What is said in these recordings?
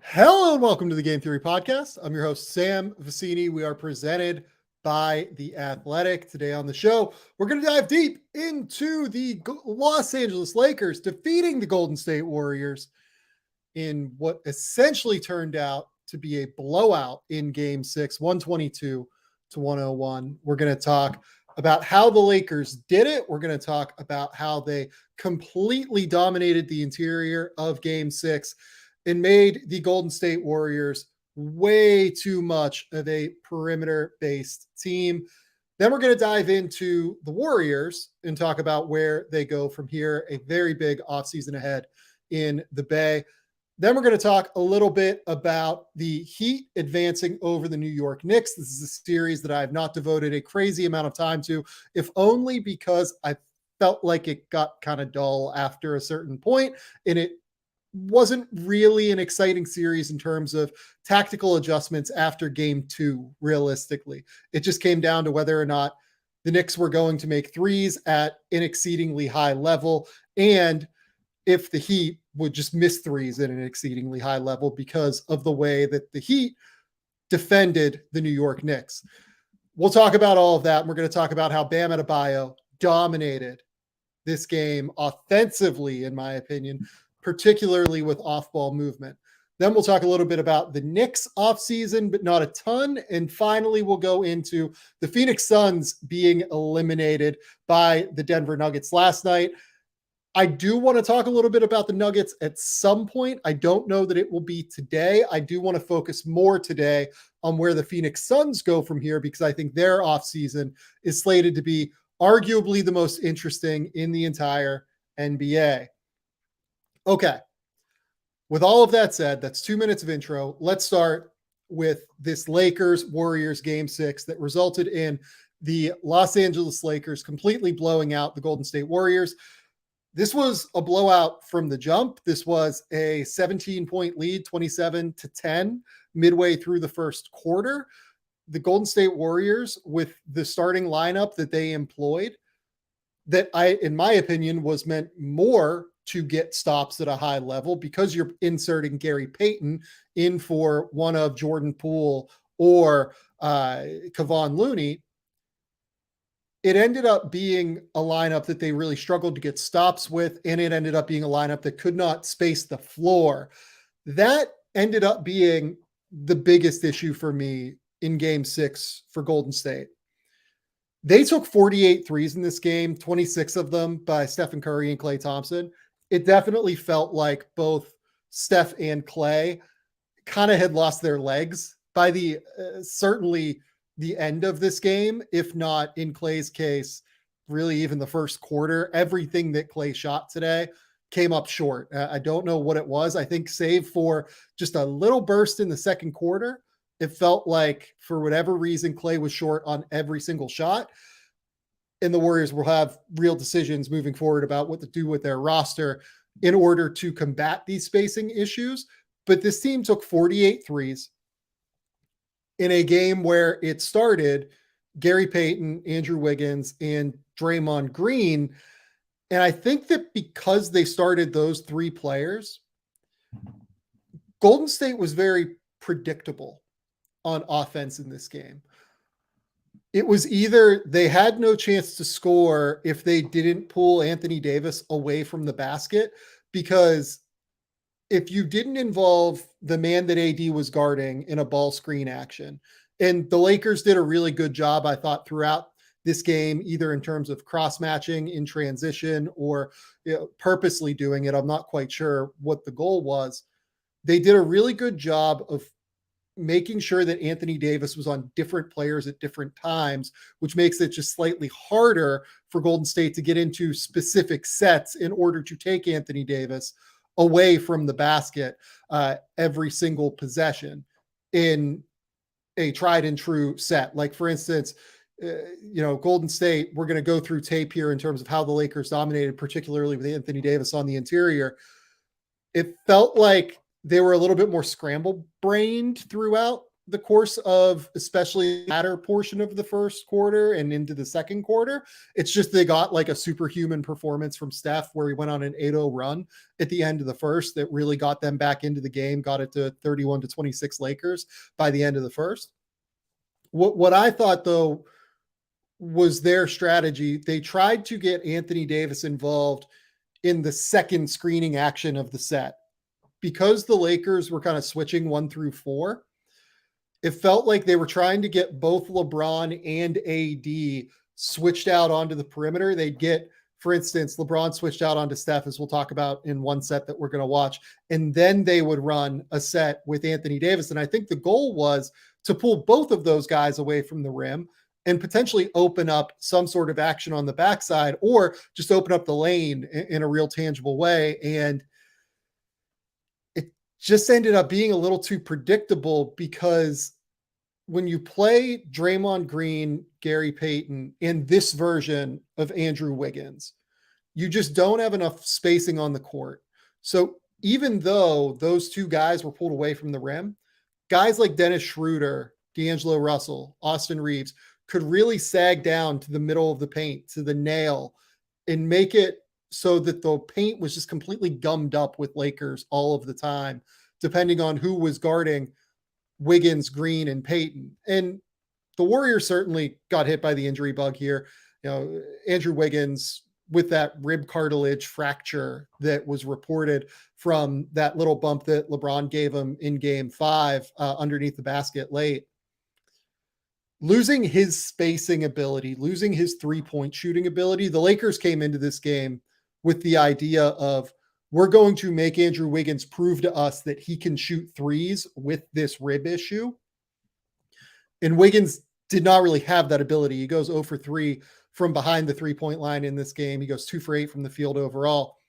Hello and welcome to the Game Theory Podcast. I'm your host, Sam Vecenie. We are presented by The Athletic. Today on the show, we're going to dive deep into the Los Angeles Lakers defeating the Golden State Warriors in what essentially turned out to be a blowout in Game 6, 122 to 101. We're going to talk about how the Lakers did it. We're going to talk about how they completely dominated the interior of Game 6 and made the Golden State Warriors way too much of a perimeter-based team. Then we're going to dive into the Warriors and talk about where they go from here, a very big offseason ahead in the Bay. Then we're going to talk a little bit about the Heat advancing over the New York Knicks. This is a series that I have not devoted a crazy amount of time to, if only because I felt like it got kind of dull after a certain point, and it wasn't really an exciting series in terms of tactical adjustments after game 2, realistically. It just came down to whether or not the Knicks were going to make threes at an exceedingly high level, and if the Heat would just miss threes at an exceedingly high level because of the way that the Heat defended the New York Knicks. We'll talk about all of that. And we're going to talk about how Bam Adebayo dominated this game offensively, in my opinion, particularly with off-ball movement. Then we'll talk a little bit about the Knicks offseason, but not a ton. And finally, we'll go into the Phoenix Suns being eliminated by the Denver Nuggets last night. I do want to talk a little bit about the Nuggets at some point. I don't know that it will be today. I do want to focus more today on where the Phoenix Suns go from here, because I think their offseason is slated to be arguably the most interesting in the entire NBA. Okay. With all of that said, that's 2 minutes of intro. Let's start with this Lakers-Warriors Game 6 that resulted in the Los Angeles Lakers completely blowing out the Golden State Warriors. This was a blowout from the jump. This was a 17-point lead, 27-10, midway through the first quarter. The Golden State Warriors, with the starting lineup that they employed, that in my opinion, was meant more to get stops at a high level, because you're inserting Gary Payton in for one of Jordan Poole or Kevon Looney. It ended up being a lineup that they really struggled to get stops with, and it ended up being a lineup that could not space the floor. That ended up being the biggest issue for me in Game 6 for Golden State. They took 48 threes in this game, 26 of them by Stephen Curry and Klay Thompson. It definitely felt like both Steph and Klay kind of had lost their legs by the certainly the end of this game, if not in Klay's case, really even the first quarter. Everything that Klay shot today came up short. I don't know what it was. I think save for just a little burst in the second quarter, it felt like for whatever reason, Klay was short on every single shot. And the Warriors will have real decisions moving forward about what to do with their roster in order to combat these spacing issues. But this team took 48 threes in a game where it started Gary Payton, Andrew Wiggins, and Draymond Green. And I think that because they started those three players, Golden State was very predictable on offense in this game. It was either they had no chance to score if they didn't pull Anthony Davis away from the basket, because if you didn't involve the man that AD was guarding in a ball screen action, and the Lakers did a really good job, I thought, throughout this game, either in terms of cross-matching in transition or purposely doing it. I'm not quite sure what the goal was. They did a really good job of making sure that Anthony Davis was on different players at different times, which makes it just slightly harder for Golden State to get into specific sets in order to take Anthony Davis away from the basket every single possession in a tried and true set. Like, for instance, Golden State, we're going to go through tape here in terms of how the Lakers dominated, particularly with Anthony Davis on the interior. It felt like they were a little bit more scramble brained throughout the course of especially the latter portion of the first quarter and into the second quarter. It's just they got like a superhuman performance from Steph where he went on an 8-0 run at the end of the first that really got them back into the game, got it to 31-26 Lakers by the end of the first. What I thought, though, was their strategy. They tried to get Anthony Davis involved in the second screening action of the set. Because the Lakers were kind of switching 1 through 4, it felt like they were trying to get both LeBron and AD switched out onto the perimeter. They'd get, for instance, LeBron switched out onto Steph, as we'll talk about in one set that we're going to watch, and then they would run a set with Anthony Davis. And I think the goal was to pull both of those guys away from the rim and potentially open up some sort of action on the backside, or just open up the lane in a real tangible way. And it just ended up being a little too predictable, because when you play Draymond Green, Gary Payton, and this version of Andrew Wiggins, you just don't have enough spacing on the court. So even though those two guys were pulled away from the rim, guys like Dennis Schroeder, D'Angelo Russell, Austin Reaves could really sag down to the middle of the paint, to the nail, and make it so that the paint was just completely gummed up with Lakers all of the time, depending on who was guarding Wiggins, Green, and Payton. And the Warriors certainly got hit by the injury bug here. You know, Andrew Wiggins with that rib cartilage fracture that was reported from that little bump that LeBron gave him in Game 5 underneath the basket late. Losing his spacing ability, losing his three-point shooting ability, the Lakers came into this game with the idea of, we're going to make Andrew Wiggins prove to us that he can shoot threes with this rib issue. And Wiggins did not really have that ability. He goes 0 for 3 from behind the three-point line in this game. He goes 2 for 8 from the field overall.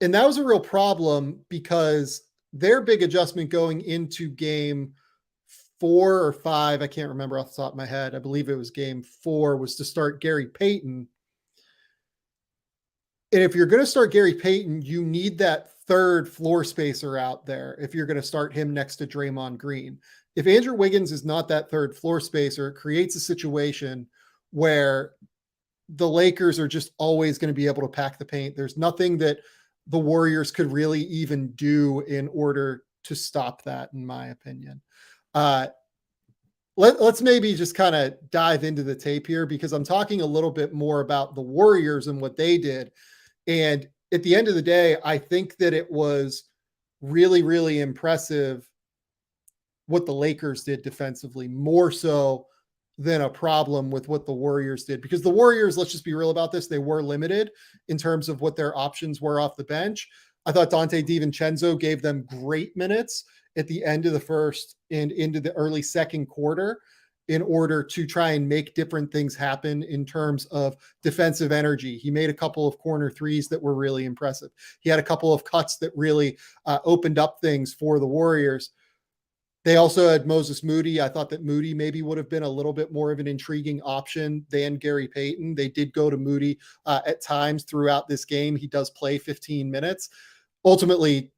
And that was a real problem, because their big adjustment going into Game 4 or 5, I can't remember off the top of my head, I believe it was Game 4, was to start Gary Payton. And if you're going to start Gary Payton, you need that third floor spacer out there if you're going to start him next to Draymond Green. If Andrew Wiggins is not that third floor spacer, it creates a situation where the Lakers are just always going to be able to pack the paint. There's nothing that the Warriors could really even do in order to stop that, in my opinion. Let's maybe just kind of dive into the tape here, because I'm talking a little bit more about the Warriors and what they did. And at the end of the day, I think that it was really, really impressive what the Lakers did defensively, more so than a problem with what the Warriors did. Because the Warriors, let's just be real about this, they were limited in terms of what their options were off the bench. I thought Dante DiVincenzo gave them great minutes at the end of the first and into the early second quarter in order to try and make different things happen in terms of defensive energy. He made a couple of corner threes that were really impressive. He had a couple of cuts that really opened up things for the Warriors. They also had Moses Moody. I thought that Moody maybe would have been a little bit more of an intriguing option than Gary Payton. They did go to Moody at times throughout this game. He does play 15 minutes. Ultimately,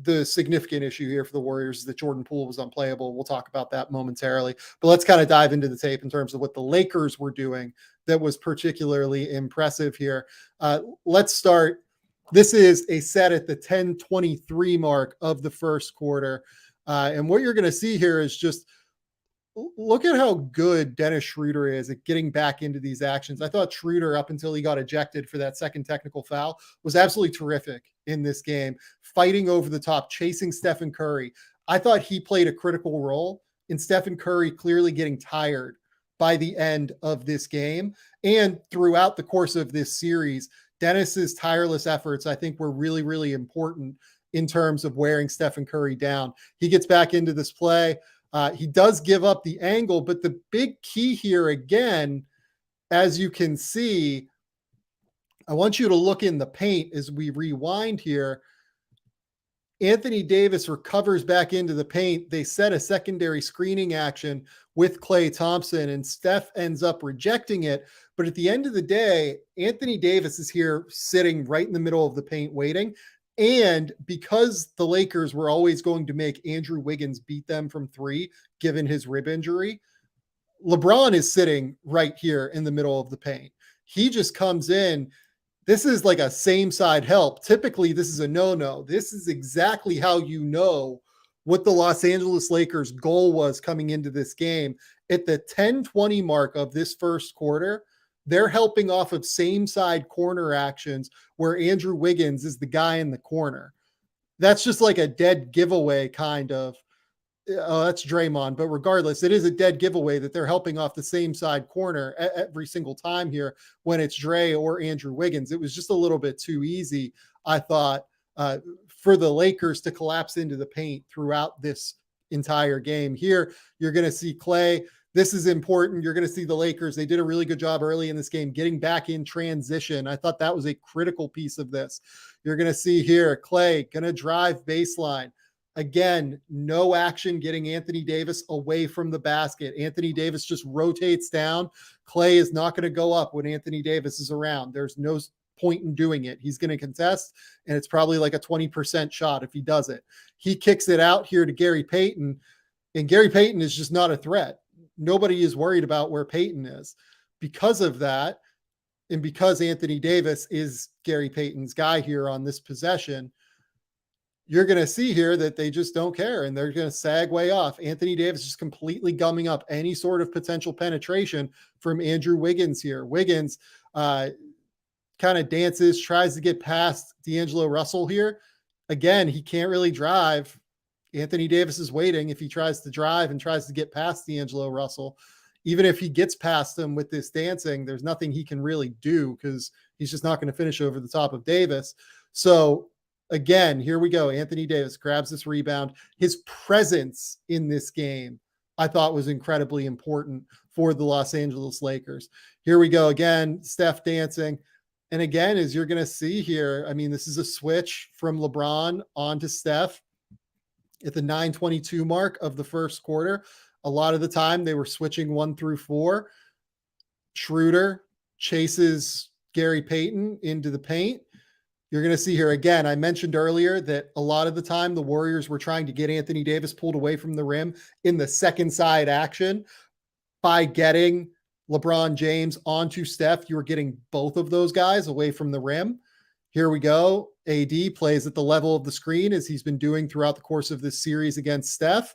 the significant issue here for the Warriors is that Jordan Poole was unplayable. We'll talk about that momentarily, but let's kind of dive into the tape in terms of what the Lakers were doing that was particularly impressive here. Let's start. This is a set at the 10:23 mark of the first quarter. And what you're going to see here is just look at how good Dennis Schroeder is at getting back into these actions. I thought Schroeder, up until he got ejected for that second technical foul, was absolutely terrific in this game, fighting over the top, chasing Stephen Curry. I thought he played a critical role in Stephen Curry clearly getting tired by the end of this game. And throughout the course of this series, Dennis's tireless efforts, I think, were really, really important in terms of wearing Stephen Curry down. He gets back into this play. He does give up the angle, but the big key here, again, as you can see, I want you to look in the paint as we rewind here. Anthony Davis recovers back into the paint. They set a secondary screening action with Klay Thompson, and Steph ends up rejecting it. But at the end of the day, Anthony Davis is here sitting right in the middle of the paint waiting. And because the Lakers were always going to make Andrew Wiggins beat them from three, given his rib injury, LeBron is sitting right here in the middle of the paint. He just comes in. This is like a same side help. Typically, this is a no-no. This is exactly how you know what the Los Angeles Lakers' goal was coming into this game. At the 10-20 mark of this first quarter, they're helping off of same side corner actions where Andrew Wiggins is the guy in the corner. That's just like a dead giveaway kind of. Oh, that's Draymond. But regardless, it is a dead giveaway that they're helping off the same side corner every single time here when it's Dre or Andrew Wiggins. It was just a little bit too easy, I thought, for the Lakers to collapse into the paint throughout this entire game. Here, you're going to see Klay. This is important. You're going to see the Lakers. They did a really good job early in this game getting back in transition. I thought that was a critical piece of this. You're going to see here, Klay going to drive baseline. Again, no action getting Anthony Davis away from the basket. Anthony Davis just rotates down. Klay is not going to go up when Anthony Davis is around. There's no point in doing it. He's going to contest, and it's probably like a 20% shot if he does it. He kicks it out here to Gary Payton, and Gary Payton is just not a threat. Nobody is worried about where Payton is. Because of that, and because Anthony Davis is Gary Payton's guy here on this possession, you're going to see here that they just don't care, and they're going to sag way off. Anthony Davis is completely gumming up any sort of potential penetration from Andrew Wiggins here. Wiggins kind of dances, tries to get past D'Angelo Russell here. Again, he can't really drive. Anthony Davis is waiting if he tries to drive and tries to get past D'Angelo Russell. Even if he gets past him with this dancing, there's nothing he can really do because he's just not going to finish over the top of Davis. So again, here we go. Anthony Davis grabs this rebound. His presence in this game, I thought, was incredibly important for the Los Angeles Lakers. Here we go again, Steph dancing. And again, as you're going to see here, I mean, this is a switch from LeBron onto Steph at the 9:22 mark of the first quarter. A lot of the time they were switching 1 through 4. Schroeder chases Gary Payton into the paint. You're going to see here again, I mentioned earlier that a lot of the time the Warriors were trying to get Anthony Davis pulled away from the rim in the second side action. By getting LeBron James onto Steph, you were getting both of those guys away from the rim. Here we go. AD plays at the level of the screen as he's been doing throughout the course of this series against Steph.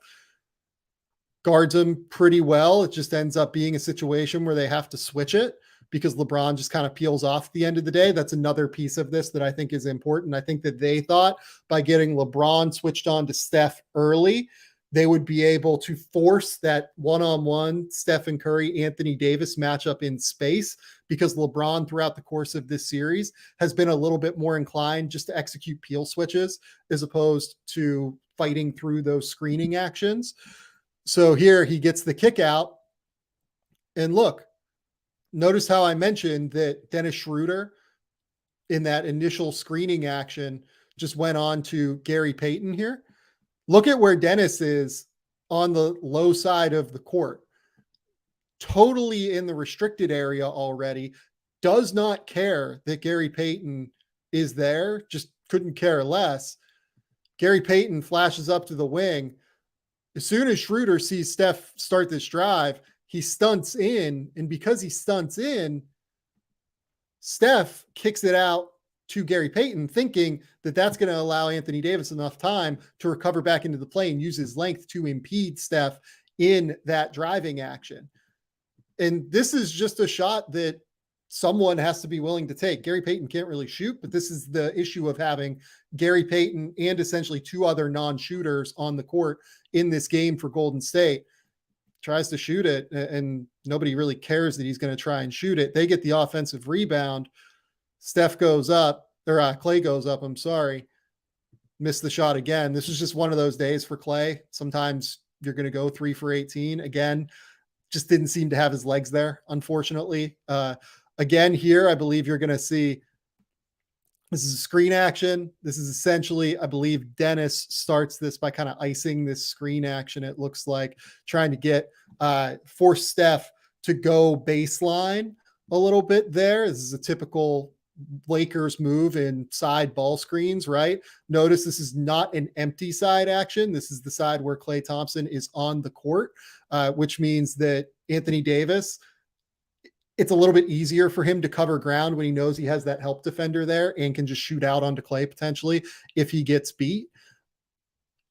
Guards him pretty well. It just ends up being a situation where they have to switch it because LeBron just kind of peels off at the end of the day. That's another piece of this that I think is important. I think that they thought by getting LeBron switched on to Steph early, they would be able to force that one-on-one Stephen Curry, Anthony Davis matchup in space because LeBron throughout the course of this series has been a little bit more inclined just to execute peel switches as opposed to fighting through those screening actions. So here he gets the kick out, and look, notice how I mentioned that Dennis Schroeder in that initial screening action just went on to Gary Payton here. Look at where Dennis is on the low side of the court. Totally in the restricted area already. Does not care that Gary Payton is there. Just couldn't care less. Gary Payton flashes up to the wing. As soon as Schroeder sees Steph start this drive, he stunts in, and because he stunts in, Steph kicks it out to Gary Payton, thinking that that's going to allow Anthony Davis enough time to recover back into the play and use his length to impede Steph in that driving action. And this is just a shot that someone has to be willing to take. Gary Payton can't really shoot, but this is the issue of having Gary Payton and essentially two other non-shooters on the court in this game for Golden State. Tries to shoot it, and nobody really cares that he's going to try and shoot it. They get the offensive rebound. Steph goes up, or Klay goes up, I'm sorry. Missed the shot again. This is just one of those days for Klay. Sometimes you're going to go 3 for 18. Again, just didn't seem to have his legs there, unfortunately. Again, here, I believe you're going to see this is a screen action. This is essentially, I believe Dennis starts this by kind of icing this screen action. It looks like trying to get force Steph to go baseline a little bit there. This is a typical Lakers move in side ball screens, right? Notice this is not an empty side action. This is the side where Klay Thompson is on the court, which means that Anthony Davis, it's a little bit easier for him to cover ground when he knows he has that help defender there and can just shoot out onto Klay potentially if he gets beat.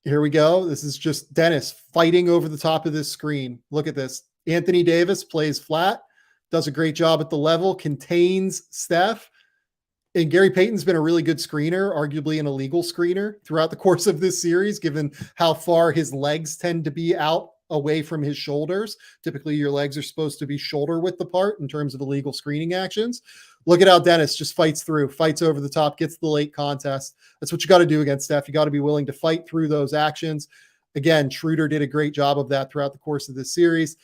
Here we go. This is just Dennis fighting over the top of this screen. Look at this. Anthony Davis plays flat, does a great job at the level, contains Steph. And Gary Payton's been a really good screener, arguably an illegal screener throughout the course of this series, given how far his legs tend to be out away from his shoulders. Typically, your legs are supposed to be shoulder width apart in terms of illegal screening actions. Look at how Dennis just fights through, fights over the top, gets the late contest. That's what you got to do against Steph. You got to be willing to fight through those actions. Again, Schroeder did a great job of that throughout the course of this series.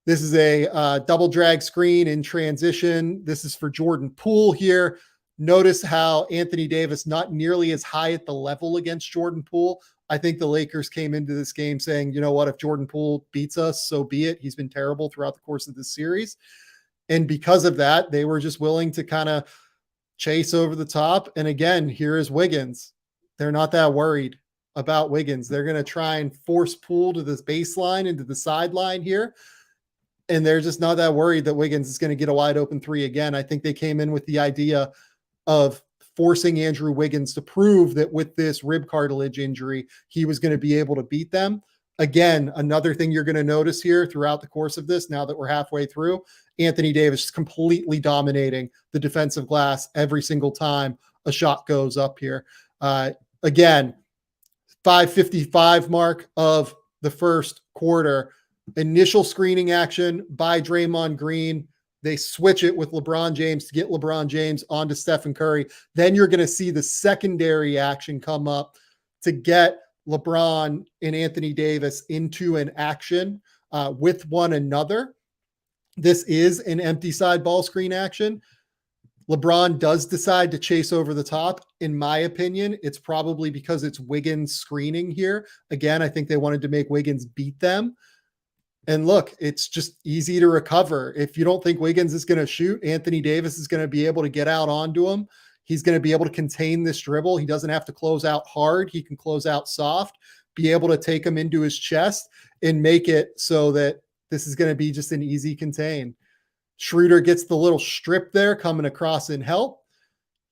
This is a double drag screen in transition. This is for Jordan Poole here. Notice how Anthony Davis not nearly as high at the level against Jordan Poole. I think the Lakers came into this game saying, you know what, if Jordan Poole beats us, so be it. He's been terrible throughout the course of this series. And because of that, they were just willing to kind of chase over the top. And again, here is Wiggins. They're not that worried about Wiggins. They're going to try and force Poole to this baseline, into the sideline here. And they're just not that worried that Wiggins is going to get a wide open three again. I think they came in with the idea of forcing Andrew Wiggins to prove that with this rib cartilage injury, he was going to be able to beat them. Again, another thing you're going to notice here throughout the course of this, now that we're halfway through, Anthony Davis is completely dominating the defensive glass every single time a shot goes up here. Again, 5:55 mark of the first quarter, initial screening action by Draymond Green. They switch it with LeBron James to get LeBron James onto Stephen Curry. Then you're going to see the secondary action come up to get LeBron and Anthony Davis into an action with one another. This is an empty side ball screen action. LeBron does decide to chase over the top. In my opinion, it's probably because it's Wiggins screening here. Again, I think they wanted to make Wiggins beat them. And look, it's just easy to recover. If you don't think Wiggins is going to shoot, Anthony Davis is going to be able to get out onto him. He's going to be able to contain this dribble. He doesn't have to close out hard. He can close out soft, be able to take him into his chest and make it so that this is going to be just an easy contain. Schroeder gets the little strip there coming across in help.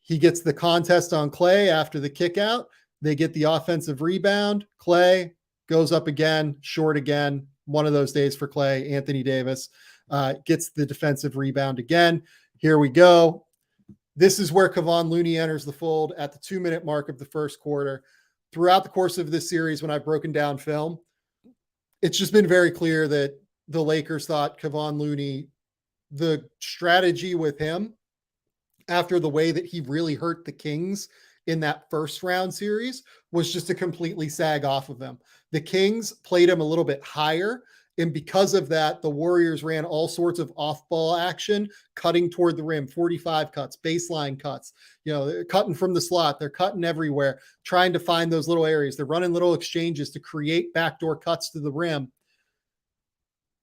He gets the contest on Klay after the kick out. They get the offensive rebound. Klay goes up again, short again. One of those days for Klay. Anthony Davis gets the defensive rebound again. Here we go. This is where Kevon Looney enters the fold at the 2-minute mark of the first quarter. Throughout the course of this series, when I've broken down film, it's just been very clear that the Lakers thought Kevon Looney, the strategy with him after the way that he really hurt the Kings in that first round series was just to completely sag off of them. The Kings played him a little bit higher. And because of that, the Warriors ran all sorts of off-ball action, cutting toward the rim, 45 cuts, baseline cuts, they're cutting from the slot. They're cutting everywhere, trying to find those little areas. They're running little exchanges to create backdoor cuts to the rim.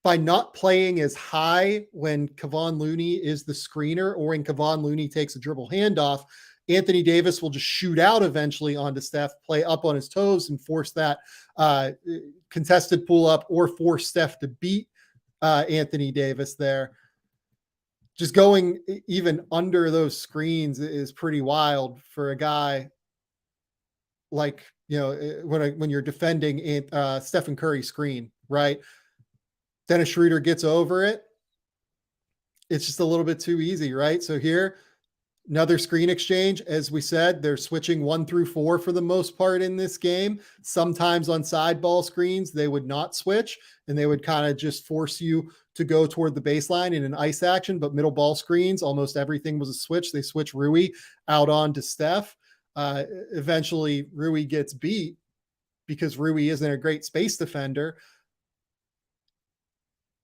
By not playing as high when Kevon Looney is the screener or when Kevon Looney takes a dribble handoff, Anthony Davis will just shoot out eventually onto Steph, play up on his toes and force that contested pull up or force Steph to beat Anthony Davis there. Just going even under those screens is pretty wild for a guy like, when you're defending Stephen Curry screen, right? Dennis Schroeder gets over it. It's just a little bit too easy, right? So here, another screen exchange. As we said, they're switching 1 through 4 for the most part in this game. Sometimes on side ball screens, they would not switch and they would kind of just force you to go toward the baseline in an ice action. But middle ball screens, almost everything was a switch. They switch Rui out onto Steph. Eventually, Rui gets beat because Rui isn't a great space defender.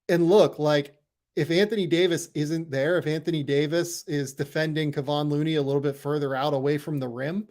And look, if Anthony Davis isn't there, if Anthony Davis is defending Kevon Looney a little bit further out away from the rim,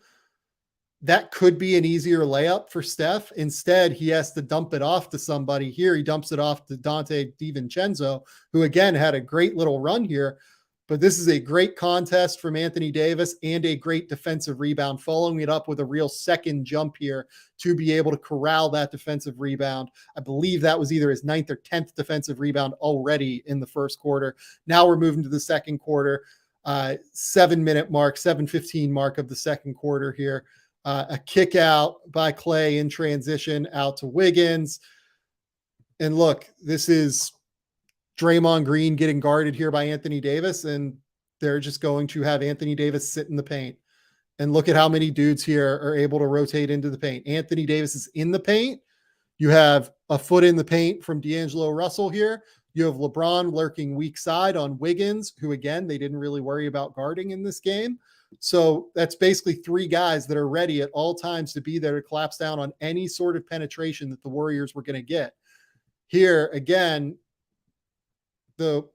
that could be an easier layup for Steph. Instead, he has to dump it off to somebody. Here, he dumps it off to Dante DiVincenzo, who again had a great little run here. But this is a great contest from Anthony Davis and a great defensive rebound, following it up with a real second jump here to be able to corral that defensive rebound. I believe that was either his 9th or 10th defensive rebound already in the first quarter. Now we're moving to the second quarter, 7-minute mark, 7:15 mark of the second quarter here. A kick out by Clay in transition out to Wiggins. And look, this is Draymond Green getting guarded here by Anthony Davis, and they're just going to have Anthony Davis sit in the paint. And look at how many dudes here are able to rotate into the paint. Anthony Davis is in the paint. You have a foot in the paint from D'Angelo Russell here. You have LeBron lurking weak side on Wiggins, who, again, they didn't really worry about guarding in this game. So that's basically 3 guys that are ready at all times to be there to collapse down on any sort of penetration that the Warriors were going to get. Here, again, the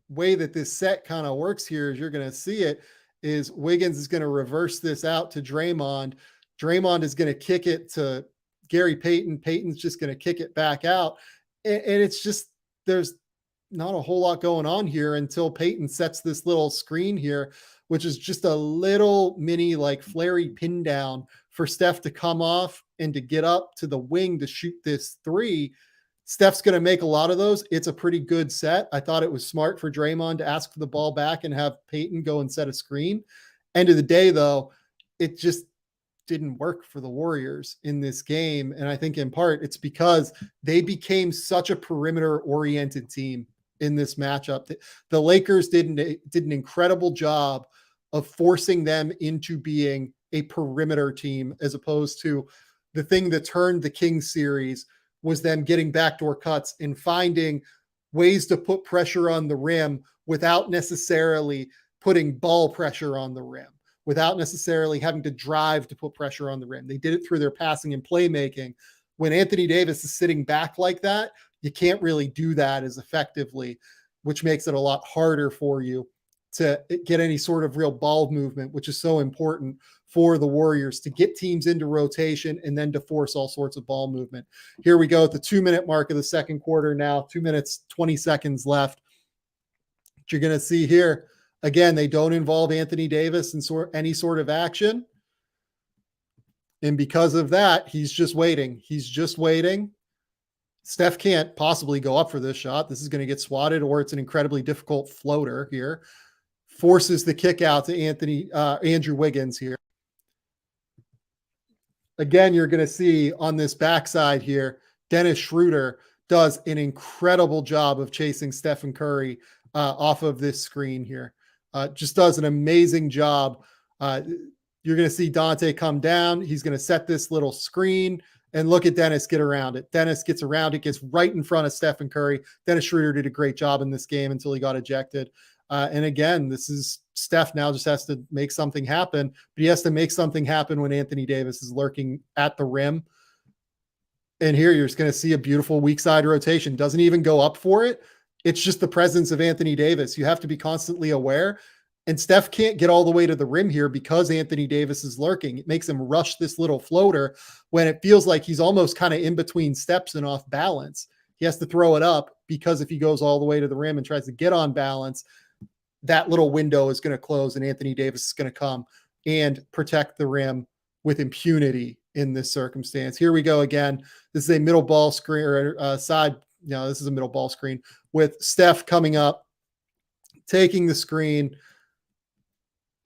way that this set kind of works here is you're going to see it is Wiggins is going to reverse this out to Draymond. Draymond is going to kick it to Gary Payton. Payton's just going to kick it back out. And it's just, there's not a whole lot going on here until Payton sets this little screen here, which is just a little mini like flary pin down for Steph to come off and to get up to the wing to shoot this 3. Steph's going to make a lot of those. It's a pretty good set. I thought it was smart for Draymond to ask for the ball back and have Payton go and set a screen. End of the day, though, it just didn't work for the Warriors in this game. And I think in part it's because they became such a perimeter-oriented team in this matchup. The Lakers did an incredible job of forcing them into being a perimeter team, as opposed to the thing that turned the Kings series was them getting backdoor cuts and finding ways to put pressure on the rim without necessarily putting ball pressure on the rim, without necessarily having to drive to put pressure on the rim. They did it through their passing and playmaking. When Anthony Davis is sitting back like that, you can't really do that as effectively, which makes it a lot harder for you to get any sort of real ball movement, which is so important for the Warriors to get teams into rotation and then to force all sorts of ball movement. Here we go at the 2-minute mark of the second quarter now, 2 minutes, 20 seconds left. What you're going to see here, again, they don't involve Anthony Davis in any sort of action. And because of that, he's just waiting. He's just waiting. Steph can't possibly go up for this shot. This is going to get swatted, or it's an incredibly difficult floater here. Forces the kick out to Andrew Wiggins here. Again, you're going to see on this backside here, Dennis Schroeder does an incredible job of chasing Stephen Curry off of this screen here. Just does an amazing job. You're going to see Dante come down. He's going to set this little screen, and look at Dennis get around it. Dennis gets around it, gets right in front of Stephen Curry. Dennis Schroeder did a great job in this game until he got ejected. And again, this is Steph now just has to make something happen, but he has to make something happen when Anthony Davis is lurking at the rim. And here you're just going to see a beautiful weak side rotation. Doesn't even go up for it. It's just the presence of Anthony Davis. You have to be constantly aware. And Steph can't get all the way to the rim here because Anthony Davis is lurking. It makes him rush this little floater when it feels like he's almost kind of in between steps and off balance. He has to throw it up because if he goes all the way to the rim and tries to get on balance, that little window is going to close and Anthony Davis is going to come and protect the rim with impunity in this circumstance. Here we go again. This is a middle ball screen or side. No, this is a middle ball screen with Steph coming up, taking the screen,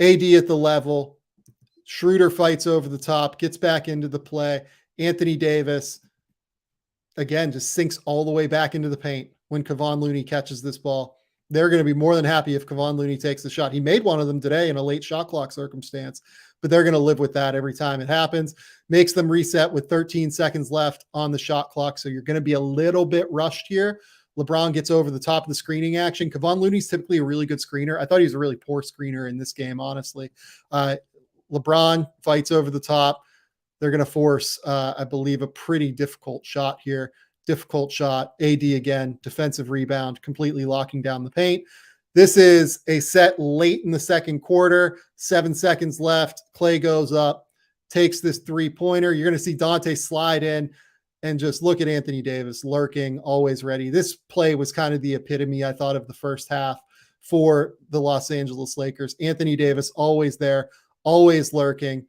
AD at the level. Schroeder fights over the top, gets back into the play. Anthony Davis, again, just sinks all the way back into the paint when Kevon Looney catches this ball. They're going to be more than happy if Kevon Looney takes the shot. He made one of them today in a late shot clock circumstance, but they're going to live with that every time it happens. Makes them reset with 13 seconds left on the shot clock, so you're going to be a little bit rushed here. LeBron gets over the top of the screening action. Kevon Looney's typically a really good screener. I thought he was a really poor screener in this game, honestly. LeBron fights over the top. They're going to force, I believe, a pretty difficult shot here. Difficult shot. AD again, defensive rebound, completely locking down the paint. This is a set late in the second quarter. 7 seconds left. Clay goes up, takes this three-pointer. You're going to see Dante slide in and just look at Anthony Davis lurking, always ready. This play was kind of the epitome, I thought, of the first half for the Los Angeles Lakers. Anthony Davis, always there, always lurking,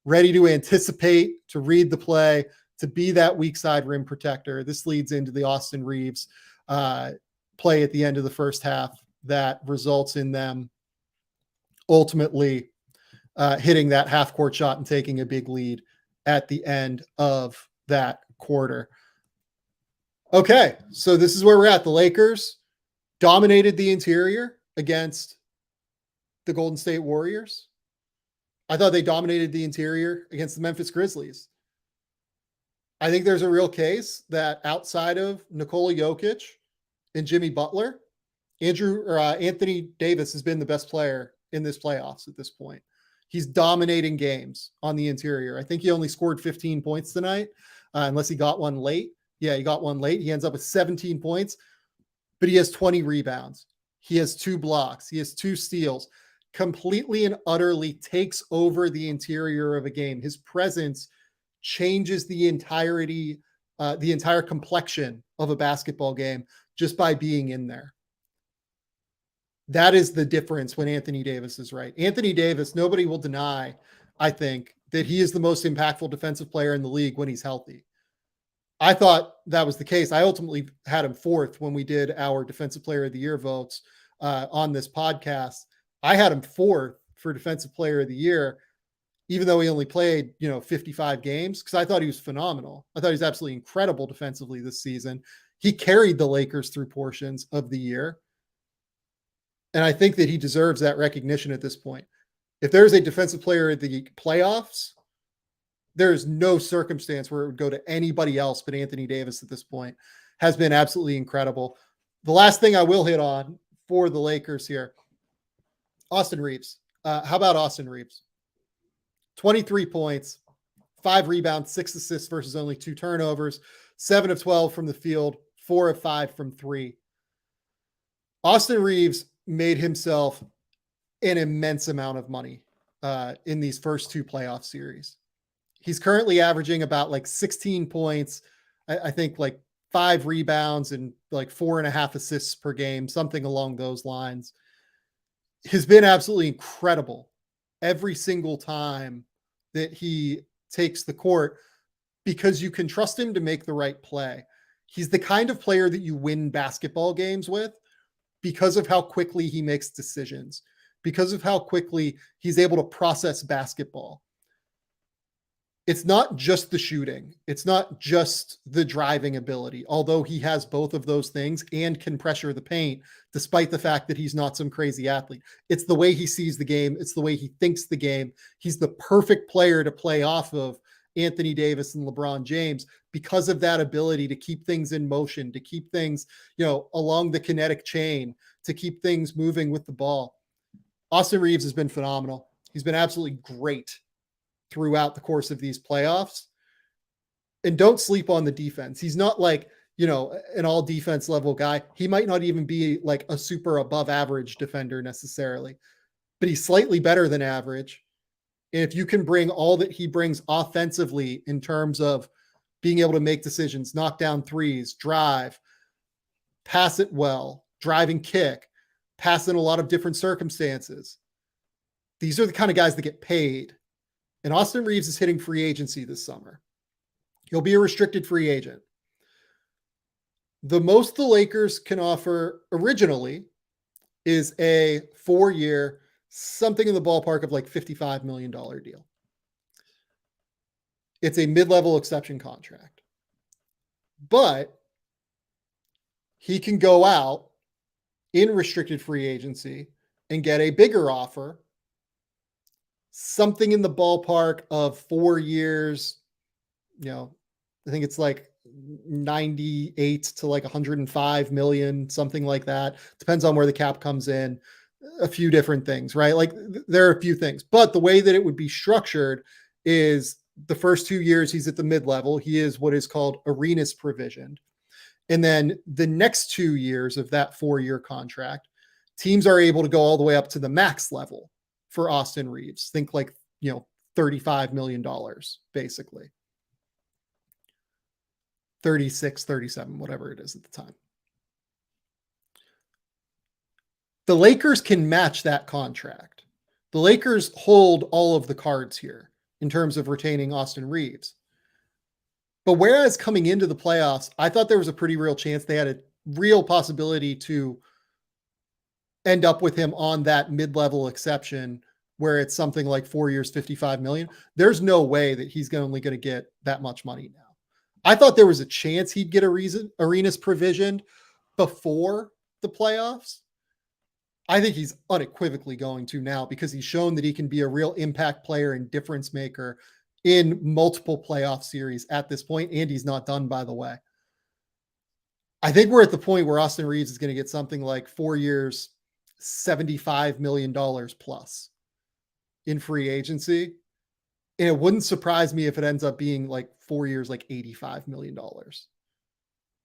ready to anticipate, to read the play, to be that weak side rim protector. This leads into the Austin Reaves play at the end of the first half that results in them ultimately hitting that half court shot and taking a big lead at the end of that quarter. Okay, so this is where we're at. The Lakers dominated the interior against the Golden State Warriors. I thought they dominated the interior against the Memphis Grizzlies. I think there's a real case that outside of Nikola Jokic and Jimmy Butler, Anthony Davis has been the best player in this playoffs at this point. He's dominating games on the interior. I think he only scored 15 points tonight, unless he got one late. Yeah, he got one late. He ends up with 17 points, but he has 20 rebounds. He has 2 blocks. He has 2 steals. Completely and utterly takes over the interior of a game. His presence changes the entire complexion of a basketball game just by being in there. That is the difference when Anthony Davis is right. Anthony Davis, nobody will deny, I think, that he is the most impactful defensive player in the league when he's healthy. I thought that was the case. I ultimately had him 4th when we did our Defensive Player of the Year votes on this podcast. I had him 4th for Defensive Player of the Year, even though he only played, 55 games, because I thought he was phenomenal. I thought he was absolutely incredible defensively this season. He carried the Lakers through portions of the year. And I think that he deserves that recognition at this point. If there's a Defensive Player of the playoffs, there is no circumstance where it would go to anybody else but Anthony Davis at this point. Has been absolutely incredible. The last thing I will hit on for the Lakers here, Austin Reaves. How about Austin Reaves? 23 points, 5 rebounds, 6 assists versus only 2 turnovers, 7 of 12 from the field, 4 of 5 from 3. Austin Reaves made himself an immense amount of money in these first 2 playoff series. He's currently averaging about like 16 points, I think like 5 rebounds and like 4.5 assists per game, something along those lines. Has been absolutely incredible every single time that he takes the court because you can trust him to make the right play. He's the kind of player that you win basketball games with because of how quickly he makes decisions, because of how quickly he's able to process basketball. It's not just the shooting. It's not just the driving ability, although he has both of those things and can pressure the paint, despite the fact that he's not some crazy athlete. It's the way he sees the game. It's the way he thinks the game. He's the perfect player to play off of Anthony Davis and LeBron James because of that ability to keep things in motion, to keep things, along the kinetic chain, to keep things moving with the ball. Austin Reaves has been phenomenal. He's been absolutely great throughout the course of these playoffs. And don't sleep on the defense. He's not like, an all defense level guy. He might not even be like a super above average defender necessarily, but he's slightly better than average. And if you can bring all that he brings offensively in terms of being able to make decisions, knock down threes, drive, pass it well, drive and kick, pass in a lot of different circumstances. These are the kind of guys that get paid. And Austin Reaves is hitting free agency this summer. He'll be a restricted free agent. The most the Lakers can offer originally is a 4-year, something in the ballpark of like $55 million deal. It's a mid-level exception contract. But he can go out in restricted free agency and get a bigger offer, something in the ballpark of 4 years, I think it's like 98 to like 105 million, something like that. Depends on where the cap comes in. A few different things, right? Like there are a few things, but the way that it would be structured is the first 2 years he's at the mid-level. He is what is called arenas provisioned. And then the next 2 years of that 4-year contract, teams are able to go all the way up to the max level for Austin Reaves. Think like, $35 million, basically. 36, 37, whatever it is at the time. The Lakers can match that contract. The Lakers hold all of the cards here in terms of retaining Austin Reaves. But whereas coming into the playoffs, I thought there was a pretty real chance they had a real possibility to end up with him on that mid-level exception where it's something like 4 years, 55 million. There's no way that he's only going to get that much money now. I thought there was a chance he'd get arenas provisioned before the playoffs. I think he's unequivocally going to now because he's shown that he can be a real impact player and difference maker in multiple playoff series at this point, and he's not done, by the way. I think we're at the point where Austin Reaves is going to get something like 4 years, $75 million plus in free agency. And it wouldn't surprise me if it ends up being like 4 years, like $85 million.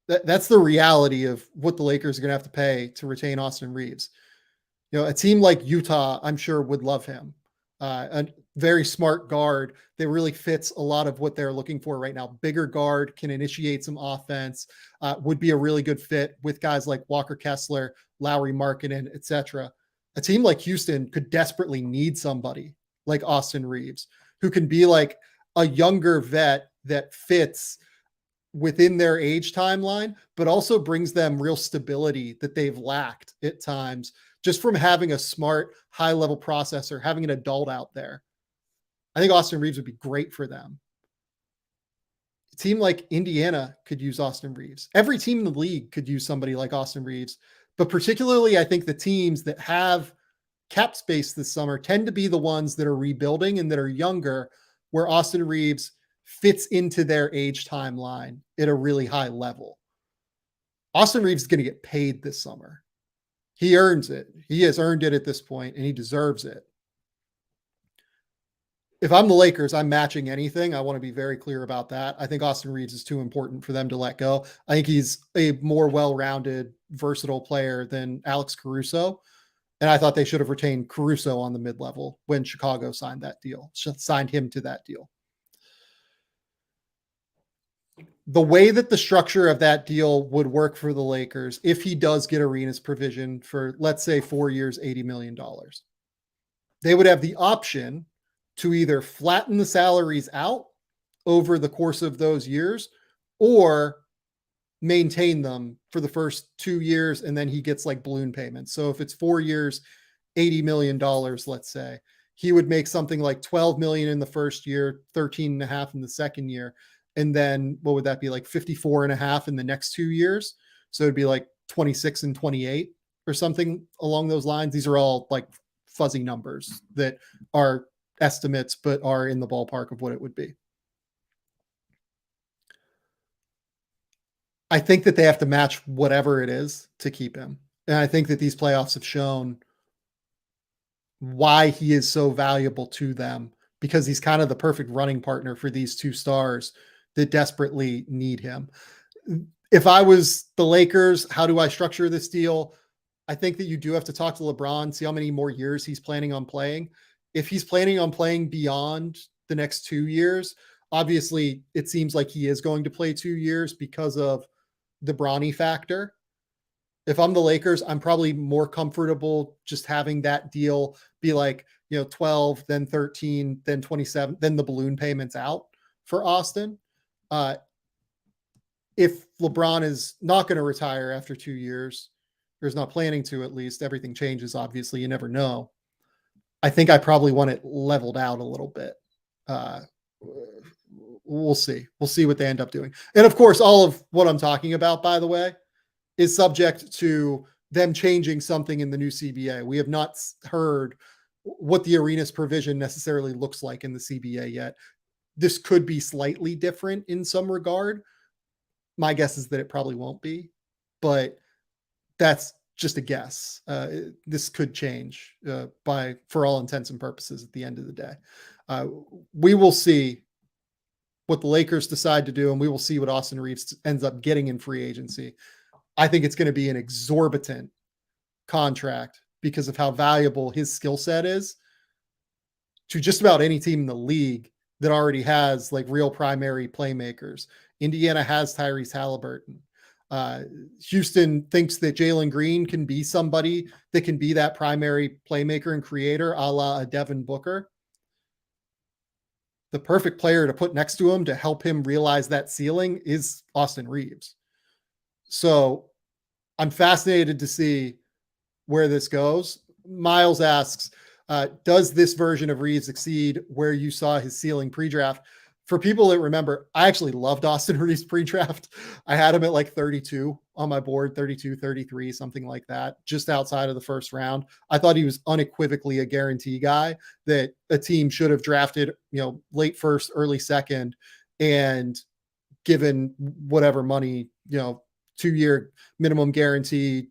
That's the reality of what the Lakers are going to have to pay to retain Austin Reaves. You know, a team like Utah, I'm sure, would love him. A very smart guard that really fits a lot of what they're looking for right now. Bigger guard, can initiate some offense, would be a really good fit with guys like Walker Kessler, Lauri Markkanen, etc. A team like Houston could desperately need somebody like Austin Reaves, who can be like a younger vet that fits within their age timeline, but also brings them real stability that they've lacked at times just from having a smart, high-level processor, having an adult out there. I think Austin Reaves would be great for them. A team like Indiana could use Austin Reaves. Every team in the league could use somebody like Austin Reaves, but particularly I think the teams that have cap space this summer tend to be the ones that are rebuilding and that are younger, where Austin Reaves fits into their age timeline at a really high level. Austin Reaves is going to get paid this summer. He earns it. He has earned it at this point, and he deserves it. If I'm the Lakers, I'm matching anything. I want to be very clear about that. I think Austin Reaves is too important for them to let go. I think he's a more well-rounded, versatile player than Alex Caruso. And I thought they should have retained Caruso on the mid-level when Chicago signed him to that deal. The way that the structure of that deal would work for the Lakers, if he does get arenas provision for, let's say, 4 years, $80 million, they would have the option to either flatten the salaries out over the course of those years or maintain them for the first 2 years, and then he gets like balloon payments. So if it's 4 years, $80 million, let's say, he would make something like 12 million in the first year, 13 and a half in the second year. And then what would that be, like 54 and a half in the next 2 years? So it'd be like 26 and 28 or something along those lines. These are all like fuzzy numbers that are estimates, but are in the ballpark of what it would be. I think that they have to match whatever it is to keep him. And I think that these playoffs have shown why he is so valuable to them, because he's kind of the perfect running partner for these two stars that desperately need him. If I was the Lakers, how do I structure this deal? I think that you do have to talk to LeBron, see how many more years he's planning on playing. If he's planning on playing beyond the next 2 years, obviously it seems like he is going to play 2 years because of the Bronny factor. If I'm the Lakers, I'm probably more comfortable just having that deal be like, 12, then 13, then 27, then the balloon payments out for Austin. If LeBron is not going to retire after 2 years, or is not planning to, at least, everything changes. Obviously, you never know. I think I probably want it leveled out a little bit. We'll see. We'll see what they end up doing. And of course, all of what I'm talking about, by the way, is subject to them changing something in the new CBA. We have not heard what the arenas provision necessarily looks like in the CBA yet. This could be slightly different in some regard. My guess is that it probably won't be, but that's just a guess. This could change for all intents and purposes at the end of the day. We will see what the Lakers decide to do, and we will see what Austin Reaves ends up getting in free agency. I think it's going to be an exorbitant contract because of how valuable his skill set is to just about any team in the league that already has like real primary playmakers. Indiana has Tyrese Halliburton. Houston thinks that Jalen Green can be somebody that can be that primary playmaker and creator, a la a Devin Booker. The perfect player to put next to him to help him realize that ceiling is Austin Reaves. So I'm fascinated to see where this goes. Miles asks, does this version of Reaves exceed where you saw his ceiling pre-draft? For people that remember, I actually loved Austin Reaves pre-draft. I had him at like 32 on my board, 32, 33, something like that, just outside of the first round. I thought he was unequivocally a guarantee guy that a team should have drafted, late first, early second, and given whatever money, 2-year minimum guarantee,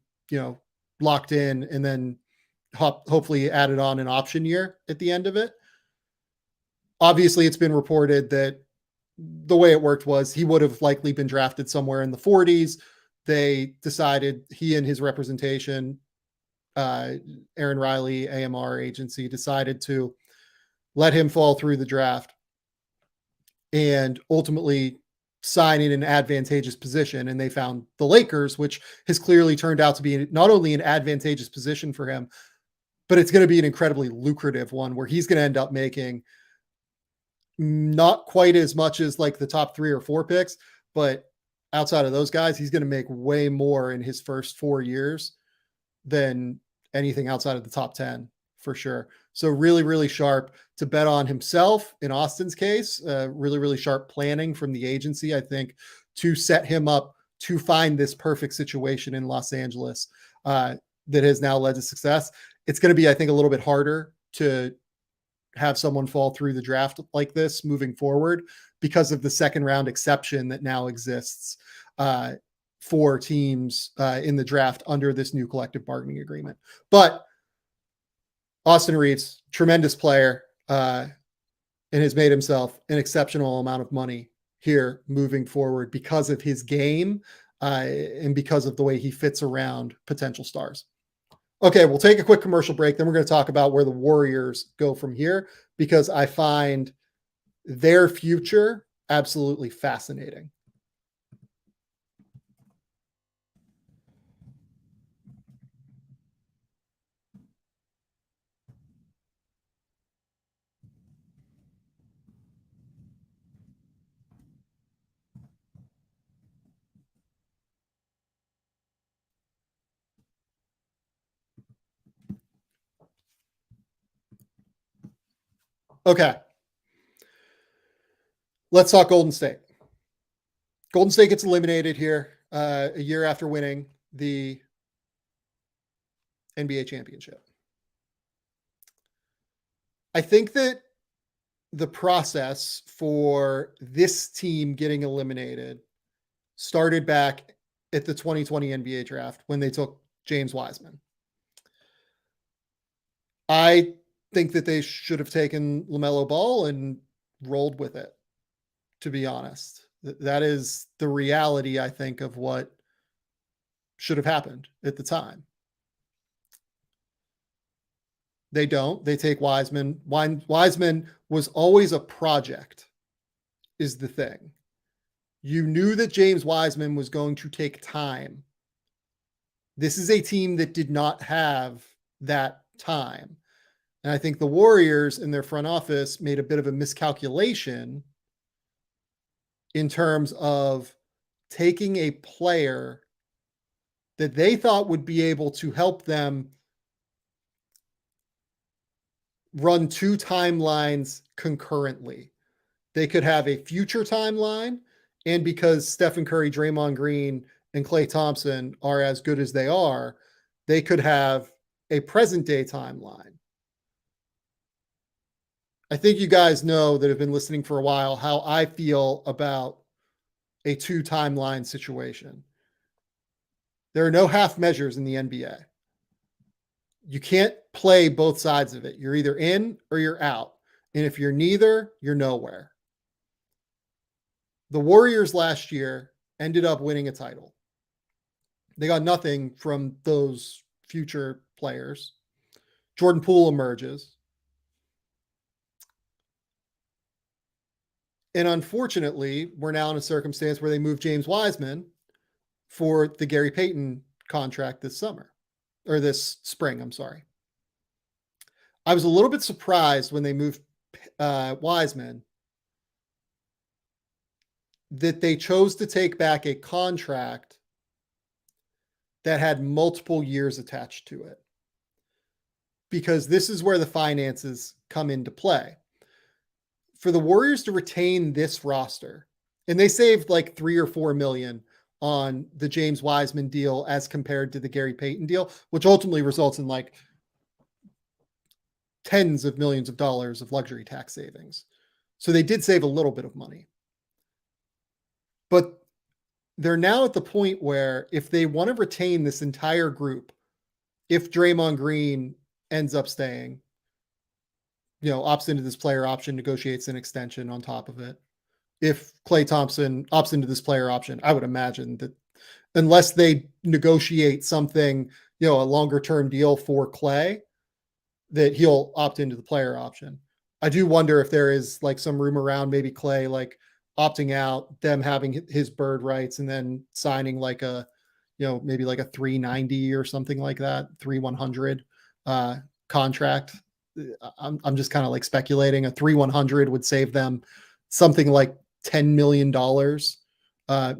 locked in, and then hopefully added on an option year at the end of it. Obviously, it's been reported that the way it worked was he would have likely been drafted somewhere in the 40s. They decided, he and his representation, Aaron Riley, AMR agency, decided to let him fall through the draft and ultimately sign in an advantageous position. And they found the Lakers, which has clearly turned out to be not only an advantageous position for him, but it's going to be an incredibly lucrative one where he's going to end up making not quite as much as like the top 3 or 4 picks, but outside of those guys, he's going to make way more in his first 4 years than anything outside of the top 10 for sure. So really, really sharp to bet on himself in Austin's case. Really, really sharp planning from the agency, I think, to set him up to find this perfect situation in Los Angeles that has now led to success. It's going to be, I think, a little bit harder to have someone fall through the draft like this moving forward because of the second round exception that now exists for teams in the draft under this new collective bargaining agreement. But Austin Reaves, tremendous player, and has made himself an exceptional amount of money here moving forward because of his game and because of the way he fits around potential stars. Okay, we'll take a quick commercial break. Then we're going to talk about where the Warriors go from here because I find their future absolutely fascinating. Okay. Let's talk Golden State. Golden State gets eliminated here a year after winning the NBA championship. I think that the process for this team getting eliminated started back at the 2020 NBA draft when they took James Wiseman. I think that they should have taken LaMelo Ball and rolled with it, to be honest. That is the reality, I think, of what should have happened at the time. They don't. They take Wiseman. Wiseman was always a project, is the thing. You knew that James Wiseman was going to take time. This is a team that did not have that time. And I think the Warriors in their front office made a bit of a miscalculation in terms of taking a player that they thought would be able to help them run 2 timelines concurrently. They could have a future timeline, and because Stephen Curry, Draymond Green, and Klay Thompson are as good as they are, they could have a present day timeline. I think you guys know that have been listening for a while how I feel about a 2 timeline situation. There are no half measures in the NBA. You can't play both sides of it. You're either in or you're out. And if you're neither, you're nowhere. The Warriors last year ended up winning a title. They got nothing from those future players. Jordan Poole emerges. And unfortunately, we're now in a circumstance where they move James Wiseman for the Gary Payton contract this summer or this spring. I'm sorry. I was a little bit surprised when they moved Wiseman that they chose to take back a contract that had multiple years attached to it, because this is where the finances come into play. For the Warriors to retain this roster, and they saved like 3 or 4 million on the James Wiseman deal as compared to the Gary Payton deal, which ultimately results in like tens of millions of dollars of luxury tax savings. So they did save a little bit of money. But they're now at the point where if they want to retain this entire group, if Draymond Green ends up staying, opts into this player option, negotiates an extension on top of it. If Klay Thompson opts into this player option, I would imagine that unless they negotiate something, a longer term deal for Klay, that he'll opt into the player option. I do wonder if there is like some room around maybe Klay like opting out, them having his bird rights, and then signing like a, maybe like a 390 or something like that, 3-100 contract. I'm just kind of like speculating. A 3-100 would save them something like $10 million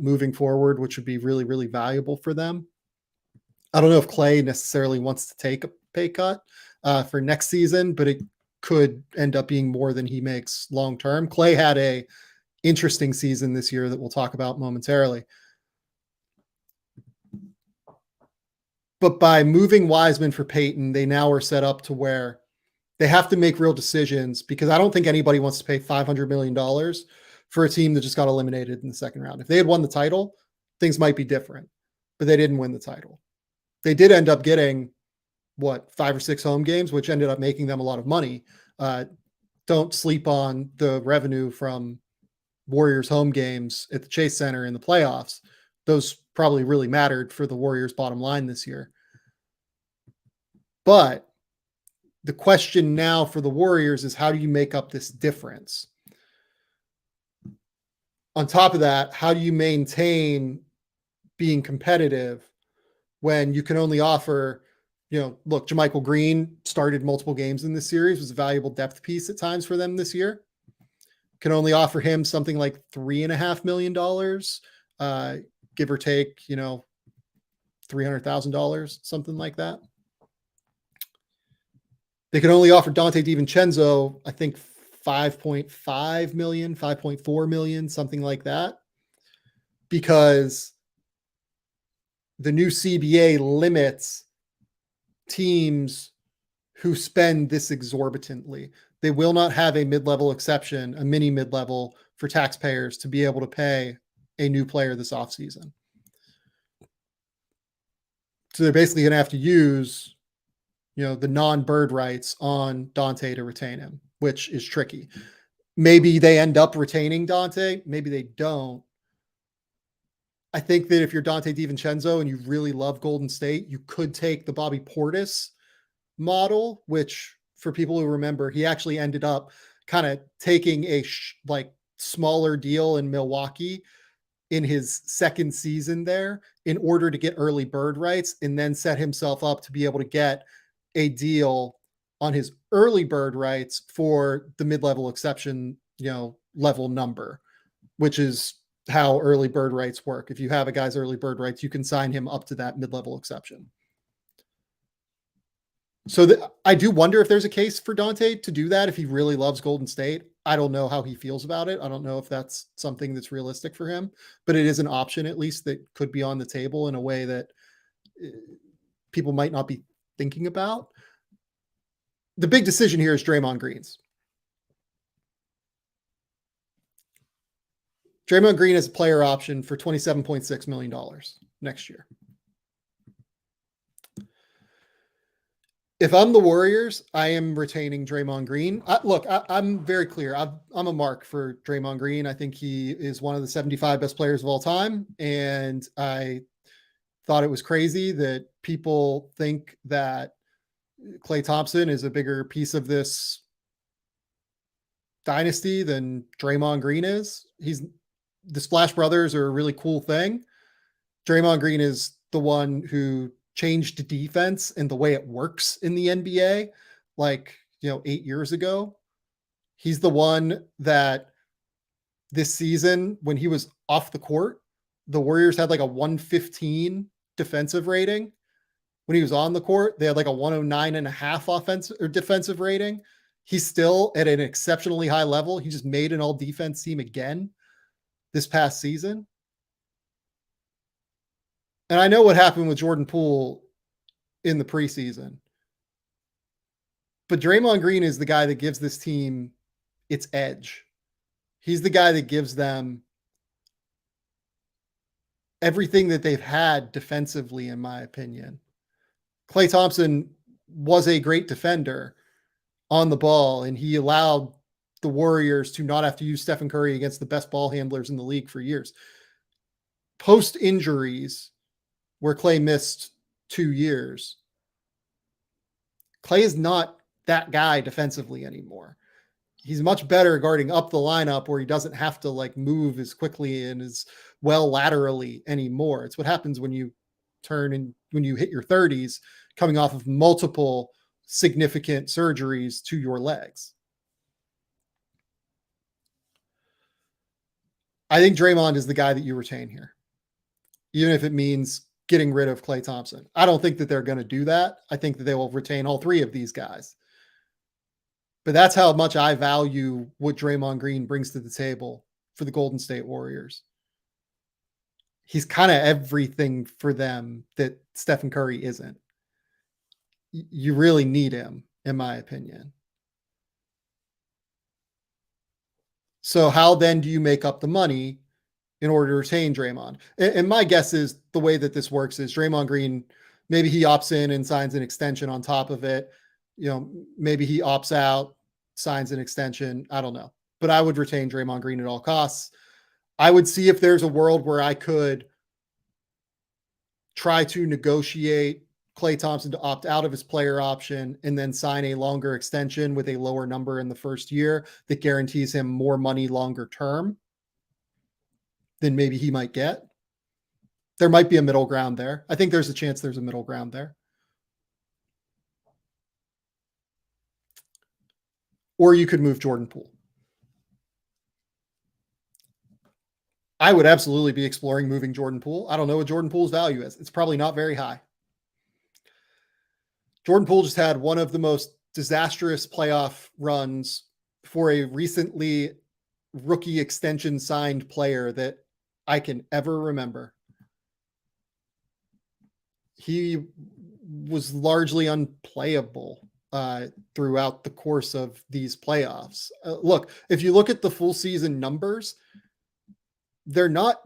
moving forward, which would be really, really valuable for them. I don't know if Klay necessarily wants to take a pay cut for next season, but it could end up being more than he makes long term. Klay had a interesting season this year that we'll talk about momentarily. But by moving Wiseman for Payton, they now are set up to where they have to make real decisions, because I don't think anybody wants to pay $500 million for a team that just got eliminated in the second round. If they had won the title, things might be different, but they didn't win the title. They did end up getting 5 or 6 home games, which ended up making them a lot of money. Don't sleep on the revenue from Warriors home games at the Chase Center in the playoffs. Those probably really mattered for the Warriors' bottom line this year. But the question now for the Warriors is, how do you make up this difference? On top of that, how do you maintain being competitive when you can only offer, look, JaMychal Green started multiple games in this series, was a valuable depth piece at times for them this year. Can only offer him something like $3.5 million, give or take, $300,000, something like that. They can only offer Donte DiVincenzo, I think 5.5 million, 5.4 million, something like that, because the new CBA limits teams who spend this exorbitantly. They will not have a mid-level exception, a mini mid-level for taxpayers to be able to pay a new player this offseason. So they're basically going to have to use, the non-bird rights on Donte to retain him, which is tricky. Maybe they end up retaining Donte. Maybe they don't. I think that if you're Donte DiVincenzo and you really love Golden State, you could take the Bobby Portis model, which for people who remember, he actually ended up kind of taking a smaller deal in Milwaukee in his second season there in order to get early bird rights, and then set himself up to be able to get a deal on his early bird rights for the mid-level exception, level number, which is how early bird rights work. If you have a guy's early bird rights, you can sign him up to that mid-level exception. So I do wonder if there's a case for Donte to do that if he really loves Golden State. I don't know how he feels about it. I don't know if that's something that's realistic for him, but it is an option at least that could be on the table in a way that people might not be thinking about. The big decision here is Draymond Green's. Draymond Green has a player option for $27.6 million next year. If I'm the Warriors, I am retaining Draymond Green. I'm very clear. I'm a mark for Draymond Green. I think he is one of the 75 best players of all time. And I thought it was crazy that people think that Klay Thompson is a bigger piece of this dynasty than Draymond Green is. The Splash Brothers are a really cool thing. Draymond Green is the one who changed defense and the way it works in the NBA, like, 8 years ago. He's the one that this season, when he was off the court, the Warriors had like a 115 defensive rating. When he was on the court, they had like a 109.5 offensive or defensive rating. He's still at an exceptionally high level. He just made an all defense team again this past season. And I know what happened with Jordan Poole in the preseason. But Draymond Green is the guy that gives this team its edge. He's the guy that gives them everything that they've had defensively, in my opinion. Klay Thompson was a great defender on the ball, and he allowed the Warriors to not have to use Stephen Curry against the best ball handlers in the league for years. Post injuries, where Klay missed 2 years, Klay is not that guy defensively anymore. He's much better guarding up the lineup where he doesn't have to like move as quickly and as well laterally anymore. It's what happens when you turn and when you hit your 30s, coming off of multiple significant surgeries to your legs. I think Draymond is the guy that you retain here, even if it means getting rid of Klay Thompson. I don't think that they're going to do that. I think that they will retain all three of these guys. But that's how much I value what Draymond Green brings to the table for the Golden State Warriors. He's kind of everything for them that Stephen Curry isn't. You really need him, in my opinion. So how then do you make up the money in order to retain Draymond? And my guess is the way that this works is Draymond Green, maybe he opts in and signs an extension on top of it. Maybe he opts out, signs an extension. I don't know. But I would retain Draymond Green at all costs. I would see if there's a world where I could try to negotiate Klay Thompson to opt out of his player option and then sign a longer extension with a lower number in the first year that guarantees him more money longer term than maybe he might get. There might be a middle ground there. I think there's a chance there's a middle ground there. Or you could move Jordan Poole. I would absolutely be exploring moving Jordan Poole. I don't know what Jordan Poole's value is. It's probably not very high. Jordan Poole just had one of the most disastrous playoff runs for a recently rookie extension signed player that I can ever remember. He was largely unplayable throughout the course of these playoffs. Look, if you look at the full season numbers, they're not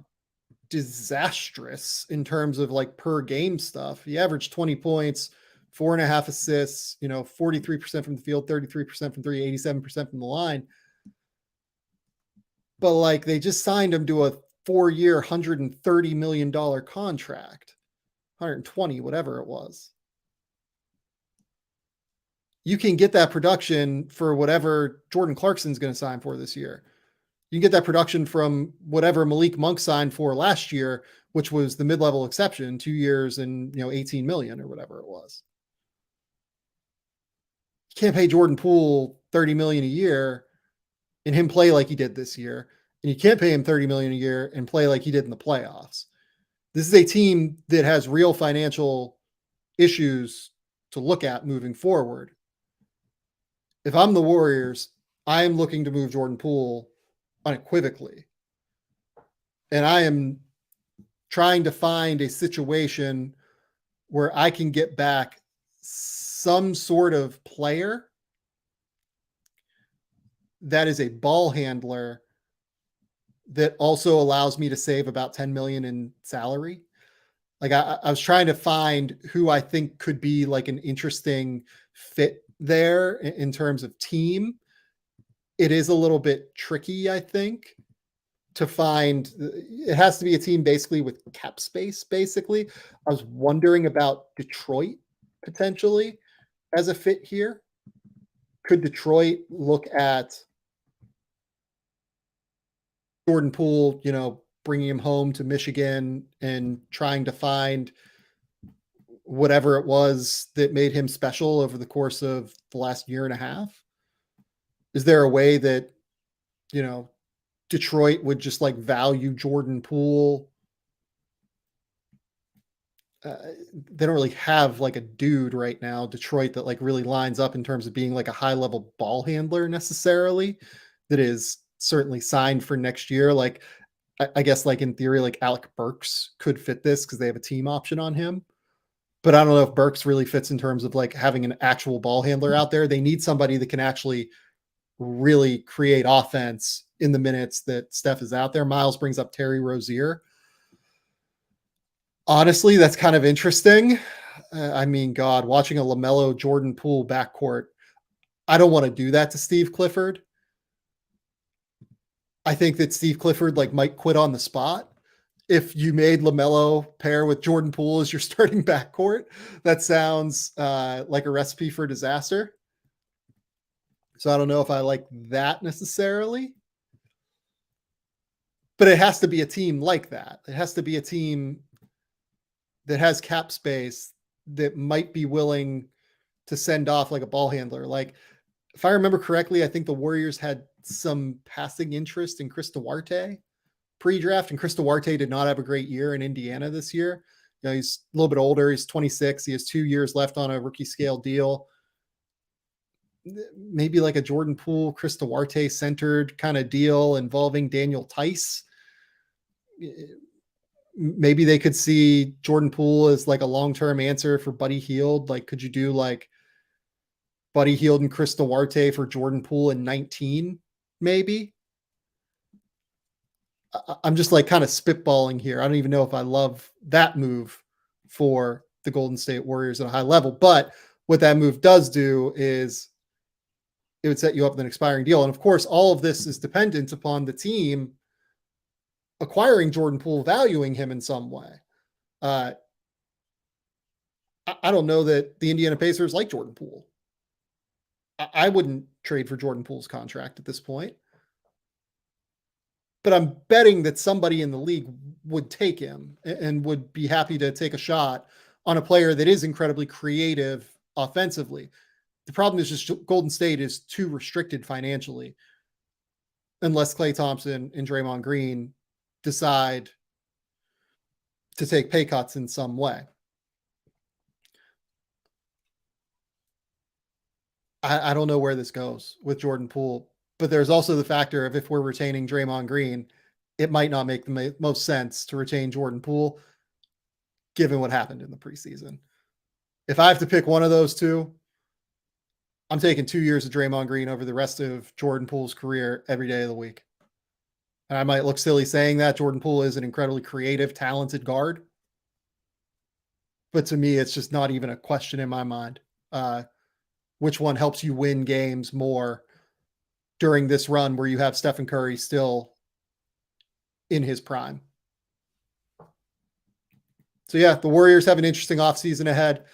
disastrous in terms of like per game stuff. He averaged 20 points, 4.5 assists, 43% from the field, 33% from three, 87% from the line. But like they just signed him to a 4-year, $130 million contract, 120, whatever it was. You can get that production for whatever Jordan Clarkson's going to sign for this year. You can get that production from whatever Malik Monk signed for last year, which was the mid-level exception, 2 years and 18 million or whatever it was. You can't pay Jordan Poole 30 million a year and him play like he did this year. And you can't pay him 30 million a year and play like he did in the playoffs. This is a team that has real financial issues to look at moving forward. If I'm the Warriors, I am looking to move Jordan Poole unequivocally. And I am trying to find a situation where I can get back some sort of player that is a ball handler that also allows me to save about 10 million in salary. Like I was trying to find who I think could be like an interesting fit there in terms of team. It is a little bit tricky, I think, to find. It has to be a team basically with cap space, basically. I was wondering about Detroit potentially as a fit here. Could Detroit look at Jordan Poole, bringing him home to Michigan and trying to find whatever it was that made him special over the course of the last year and a half? Is there a way that, Detroit would just like value Jordan Poole? They don't really have like a dude right now, Detroit, that like really lines up in terms of being like a high level ball handler necessarily, that is certainly signed for next year. Like, I guess like in theory, like Alec Burks could fit this because they have a team option on him. But I don't know if Burks really fits in terms of like having an actual ball handler out there. They need somebody that can actually really create offense in the minutes that Steph is out there. Miles brings up Terry Rozier. Honestly, that's kind of interesting. I mean, God, watching a LaMelo Jordan Poole backcourt, I don't want to do that to Steve Clifford. I think that Steve Clifford like might quit on the spot if you made LaMelo pair with Jordan Poole as your starting backcourt. That sounds like a recipe for disaster. So I don't know if I like that necessarily. But it has to be a team like that. It has to be a team that has cap space that might be willing to send off like a ball handler. Like, if I remember correctly, I think the Warriors had some passing interest in Chris Duarte pre-draft, and Chris Duarte did not have a great year in Indiana this year. He's a little bit older. He's 26. He has 2 years left on a rookie scale deal. Maybe like a Jordan Poole, Chris Duarte centered kind of deal involving Daniel Tice. Maybe they could see Jordan Poole as like a long-term answer for Buddy Hield. Like, could you do like Buddy Hield and Chris Duarte for Jordan Poole in 19? Maybe. I'm just like kind of spitballing here. I don't even know if I love that move for the Golden State Warriors at a high level, but what that move does do is it would set you up with an expiring deal. And of course, all of this is dependent upon the team acquiring Jordan Poole, valuing him in some way. I don't know that the Indiana Pacers like Jordan Poole. I wouldn't trade for Jordan Poole's contract at this point. But I'm betting that somebody in the league would take him and would be happy to take a shot on a player that is incredibly creative offensively. The problem is just Golden State is too restricted financially unless Klay Thompson and Draymond Green decide to take pay cuts in some way. I don't know where this goes with Jordan Poole, but there's also the factor of if we're retaining Draymond Green, it might not make the most sense to retain Jordan Poole given what happened in the preseason. If I have to pick one of those two, I'm taking 2 years of Draymond Green over the rest of Jordan Poole's career every day of the week. And I might look silly saying that. Jordan Poole is an incredibly creative, talented guard. But to me, it's just not even a question in my mind. Which one helps you win games more during this run where you have Stephen Curry still in his prime? So yeah, the Warriors have an interesting offseason ahead.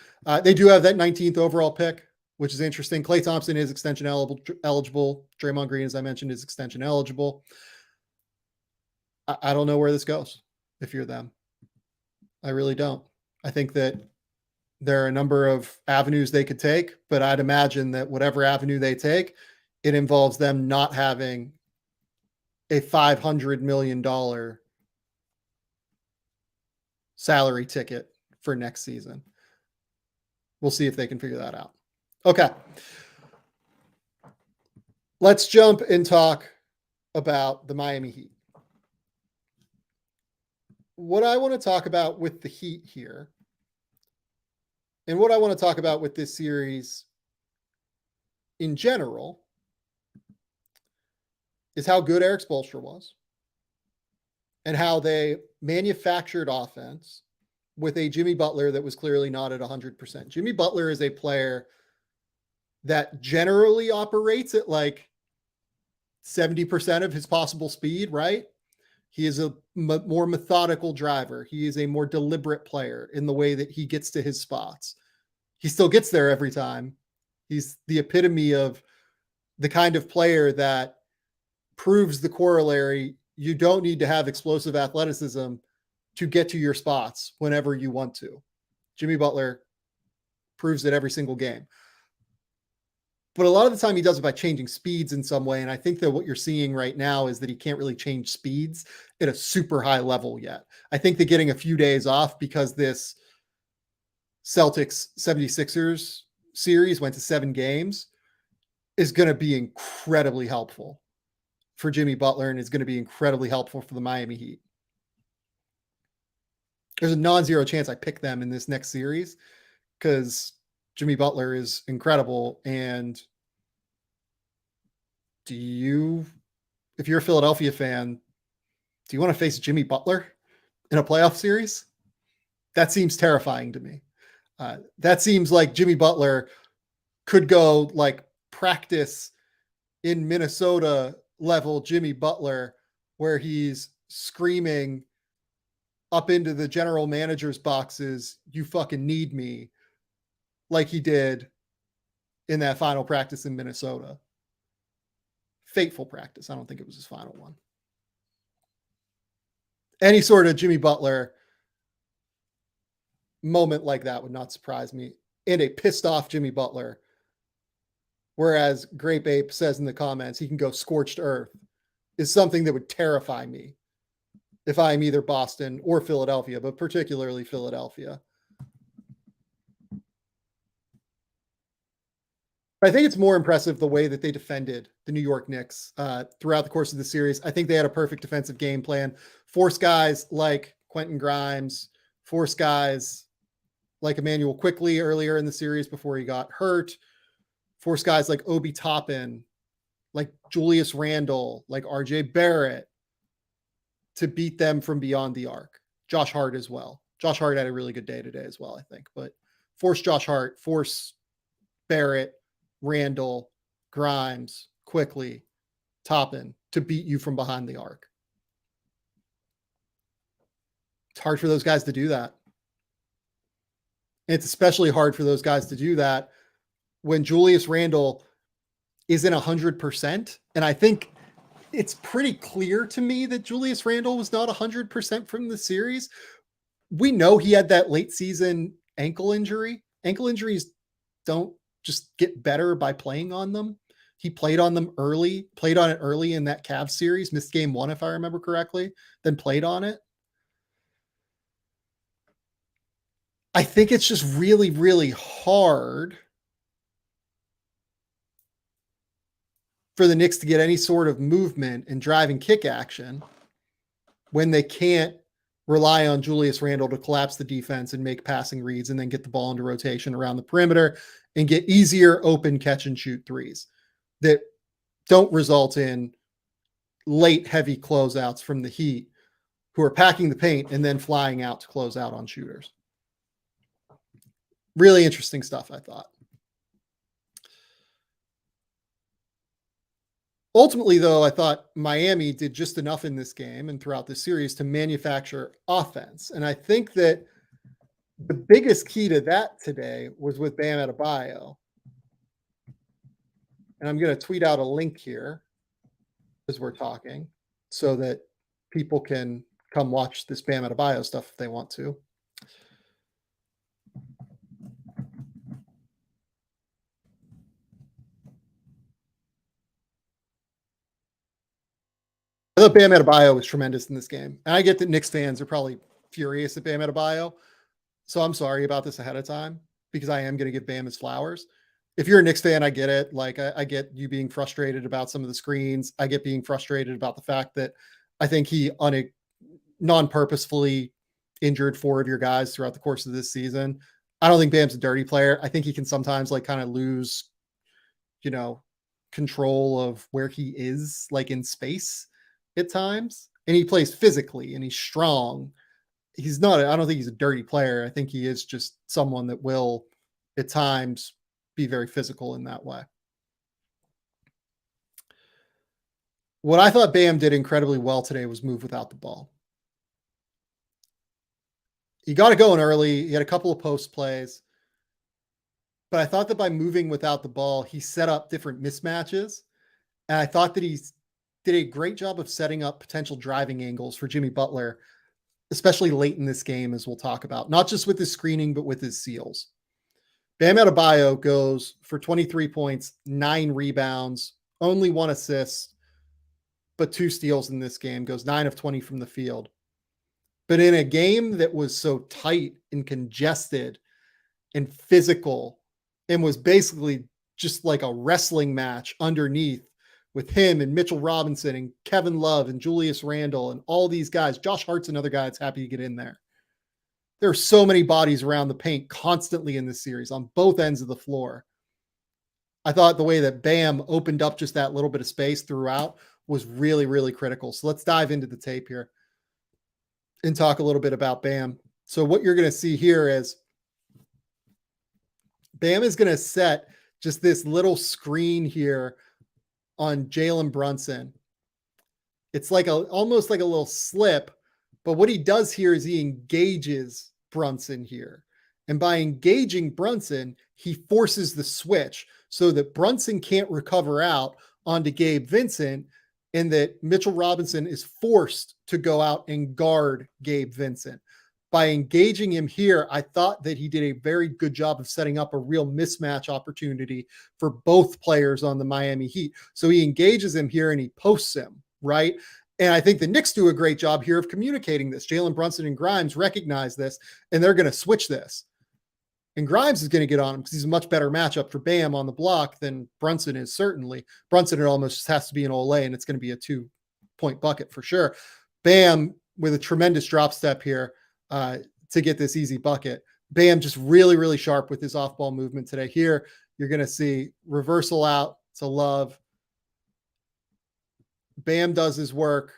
They do have that 19th overall pick, which is interesting. Klay Thompson is extension eligible. Draymond Green, as I mentioned, is extension eligible. I don't know where this goes if you're them. I really don't. I think that there are a number of avenues they could take, but I'd imagine that whatever avenue they take, it involves them not having a $500 million salary ticket for next season. We'll see if they can figure that out. Okay. Let's jump and talk about the Miami Heat. What I want to talk about with the Heat here, and what I want to talk about with this series in general, is how good Eric Spoelstra was and how they manufactured offense with a Jimmy Butler that was clearly not at 100%. Jimmy Butler is a player that generally operates at like 70% of his possible speed, right? He is a more methodical driver. He is a more deliberate player in the way that he gets to his spots. He still gets there every time. He's the epitome of the kind of player that proves the corollary you don't need to have explosive athleticism to get to your spots whenever you want to. Jimmy Butler proves it every single game. But a lot of the time he does it by changing speeds in some way. And I think that what you're seeing right now is that he can't really change speeds at a super high level yet. I think that getting a few days off because this Celtics 76ers series went to 7 games is going to be incredibly helpful for Jimmy Butler and is going to be incredibly helpful for the Miami Heat. There's a non-zero chance I pick them in this next series because Jimmy Butler is incredible. And if you're a Philadelphia fan, do you want to face Jimmy Butler in a playoff series? That seems terrifying to me. That seems like Jimmy Butler could go like practice in Minnesota level Jimmy Butler, where he's screaming up into the general manager's boxes, "You fucking need me," like he did in that final practice in Minnesota. Fateful practice. I don't think it was his final one. Any sort of Jimmy Butler moment like that would not surprise me. And a pissed off Jimmy Butler. Whereas Grape Ape says in the comments, he can go scorched earth, is something that would terrify me if I'm either Boston or Philadelphia, but particularly Philadelphia. I think it's more impressive the way that they defended the New York Knicks throughout the course of the series. I think they had a perfect defensive game plan. Force guys like Quentin Grimes, force guys like Emmanuel Quickly earlier in the series before he got hurt, force guys like Obi Toppin, like Julius Randle, like RJ Barrett to beat them from beyond the arc. Josh Hart as well. Josh Hart had a really good day today as well, I think. But force Josh Hart, force Barrett, Randle, Grimes, Quickly, Toppin to beat you from behind the arc. It's hard for those guys to do that. And it's especially hard for those guys to do that when Julius Randle isn't 100%. And I think it's pretty clear to me that Julius Randle was not 100% from the series. We know he had that late season ankle injury. Ankle injuries don't just get better by playing on them. He played on them early, played on it early in that Cavs series, missed game 1, if I remember correctly, then played on it. I think it's just really, really hard for the Knicks to get any sort of movement and driving kick action when they can't rely on Julius Randle to collapse the defense and make passing reads and then get the ball into rotation around the perimeter and get easier open catch and shoot threes that don't result in late heavy closeouts from the Heat, who are packing the paint and then flying out to close out on shooters. Really interesting stuff, I thought. Ultimately, though, I thought Miami did just enough in this game and throughout this series to manufacture offense. And I think that the biggest key to that today was with Bam Adebayo. And I'm going to tweet out a link here as we're talking so that people can come watch this Bam Adebayo stuff if they want to. I thought Bam Adebayo was tremendous in this game. And I get that Knicks fans are probably furious at Bam Adebayo. So I'm sorry about this ahead of time because I am going to give Bam his flowers. If you're a Knicks fan, I get it. Like I get you being frustrated about some of the screens. I get being frustrated about the fact that I think he non-purposefully injured 4 of your guys throughout the course of this season. I don't think Bam's a dirty player. I think he can sometimes like kind of lose, control of where he is like in space at times. And he plays physically and he's strong. I don't think he's a dirty player. I think he is just someone that will at times be very physical in that way. What I thought Bam did incredibly well today was move without the ball. He got it going early. He had a couple of post plays. But I thought that by moving without the ball, he set up different mismatches. And I thought that he did a great job of setting up potential driving angles for Jimmy Butler, especially late in this game, as we'll talk about, not just with his screening, but with his seals. Bam Adebayo goes for 23 points, 9 rebounds, only 1 assist, but 2 steals in this game, goes 9 of 20 from the field. But in a game that was so tight and congested and physical and was basically just like a wrestling match underneath with him and Mitchell Robinson and Kevin Love and Julius Randle and all these guys. Josh Hart's another guy that's happy to get in there. There are so many bodies around the paint constantly in this series on both ends of the floor. I thought the way that Bam opened up just that little bit of space throughout was really, really critical. So let's dive into the tape here and talk a little bit about Bam. So what you're going to see here is Bam is going to set just this little screen here on Jalen Brunson. It's like almost like a little slip, but what he does here is he engages Brunson here. And by engaging Brunson, he forces the switch so that Brunson can't recover out onto Gabe Vincent, and that Mitchell Robinson is forced to go out and guard Gabe Vincent. By engaging him here, I thought that he did a very good job of setting up a real mismatch opportunity for both players on the Miami Heat. So he engages him here and he posts him, right? And I think the Knicks do a great job here of communicating this. Jalen Brunson and Grimes recognize this, and they're going to switch this. And Grimes is going to get on him because he's a much better matchup for Bam on the block than Brunson is, certainly. Brunson, it almost just has to be an Olay, and it's going to be a 2-point bucket for sure. Bam with a tremendous drop step here to get this easy bucket. Bam just really, really sharp with his off-ball movement today. Here, you're going to see reversal out to Love. Bam does his work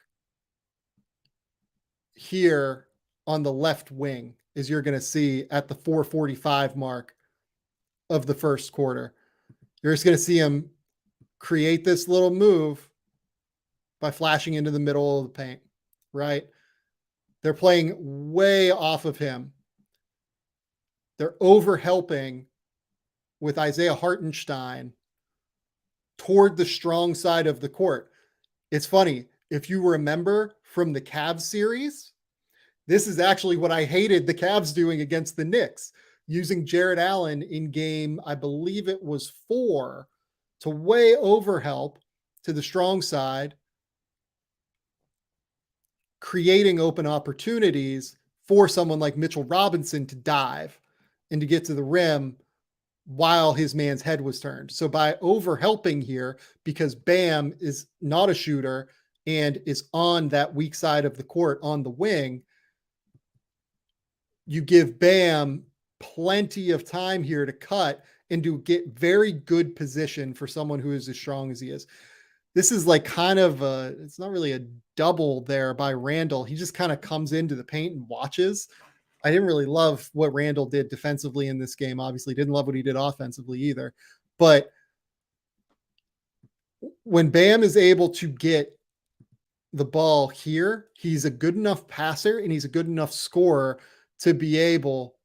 here on the left wing, as you're going to see at the 4:45 mark of the first quarter. You're just going to see him create this little move by flashing into the middle of the paint, right? They're playing way off of him. They're over-helping with Isaiah Hartenstein toward the strong side of the court. It's funny, if you remember from the Cavs series, this is actually what I hated the Cavs doing against the Knicks, using Jared Allen in game, I believe it was 4, to way overhelp to the strong side, creating open opportunities for someone like Mitchell Robinson to dive and to get to the rim while his man's head was turned. So by overhelping here, because Bam is not a shooter and is on that weak side of the court on the wing, you give Bam plenty of time here to cut and to get very good position for someone who is as strong as he is. This is like kind of it's not really a double there by Randle. He just kind of comes into the paint and watches. I didn't really love what Randle did defensively in this game. Obviously didn't love what he did offensively either. But when Bam is able to get the ball here, he's a good enough passer and he's a good enough scorer to be able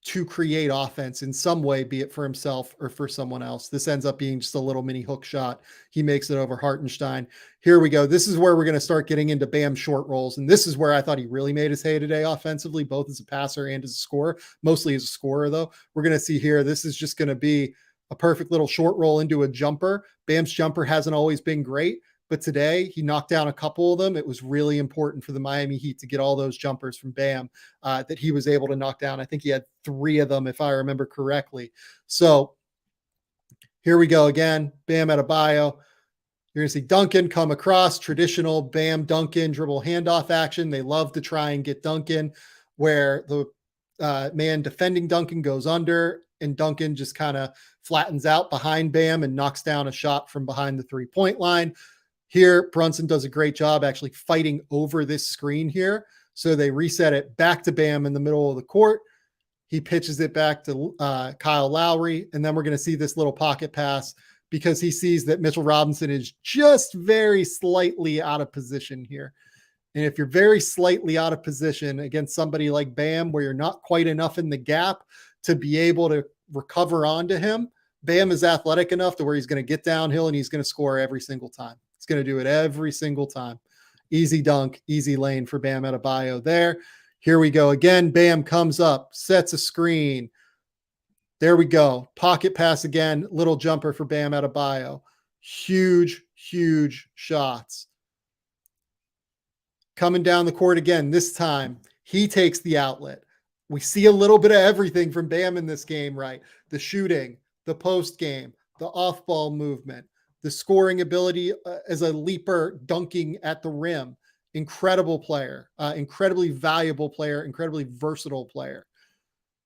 to create offense in some way, be it for himself or for someone else. This ends up being just a little mini hook shot. He makes it over Hartenstein. Here we go. This is where we're going to start getting into Bam short rolls. And this is where I thought he really made his hay today offensively, both as a passer and as a scorer, mostly as a scorer though. We're going to see here, this is just going to be a perfect little short roll into a jumper. Bam's jumper hasn't always been great, but today he knocked down a couple of them. It was really important for the Miami Heat to get all those jumpers from Bam that he was able to knock down. I think he had 3 of them, if I remember correctly. So here we go again. Bam Adebayo. You're going to see Duncan come across, traditional Bam Duncan dribble handoff action. They love to try and get Duncan where the man defending Duncan goes under and Duncan just kind of flattens out behind Bam and knocks down a shot from behind the 3-point line. Here, Brunson does a great job actually fighting over this screen here. So they reset it back to Bam in the middle of the court. He pitches it back to Kyle Lowry. And then we're going to see this little pocket pass because he sees that Mitchell Robinson is just very slightly out of position here. And if you're very slightly out of position against somebody like Bam, where you're not quite enough in the gap to be able to recover onto him, Bam is athletic enough to where he's going to get downhill and he's going to score every single time. He's going to do it every single time. Easy dunk, easy lane for Bam Adebayo there. Here we go again. Bam comes up, sets a screen. There we go. Pocket pass again. Little jumper for Bam Adebayo. Huge, huge shots. Coming down the court again. This time, he takes the outlet. We see a little bit of everything from Bam in this game, right? The shooting, the post game, the off-ball movement, the scoring ability as a leaper, dunking at the rim. Incredible player, incredibly valuable player, incredibly versatile player.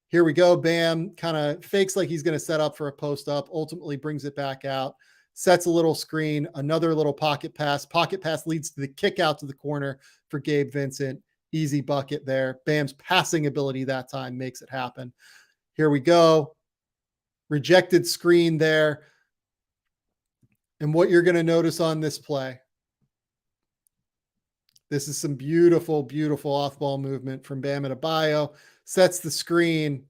Here we go. Bam kind of fakes like he's going to set up for a post up, ultimately brings it back out, sets a little screen, another little pocket pass. Pocket pass leads to the kick out to the corner for Gabe Vincent. Easy bucket there. Bam's passing ability that time makes it happen. Here we go. Rejected screen there. And what you're going to notice on this play, this is some beautiful, beautiful off-ball movement from Bam Adebayo. Sets the screen.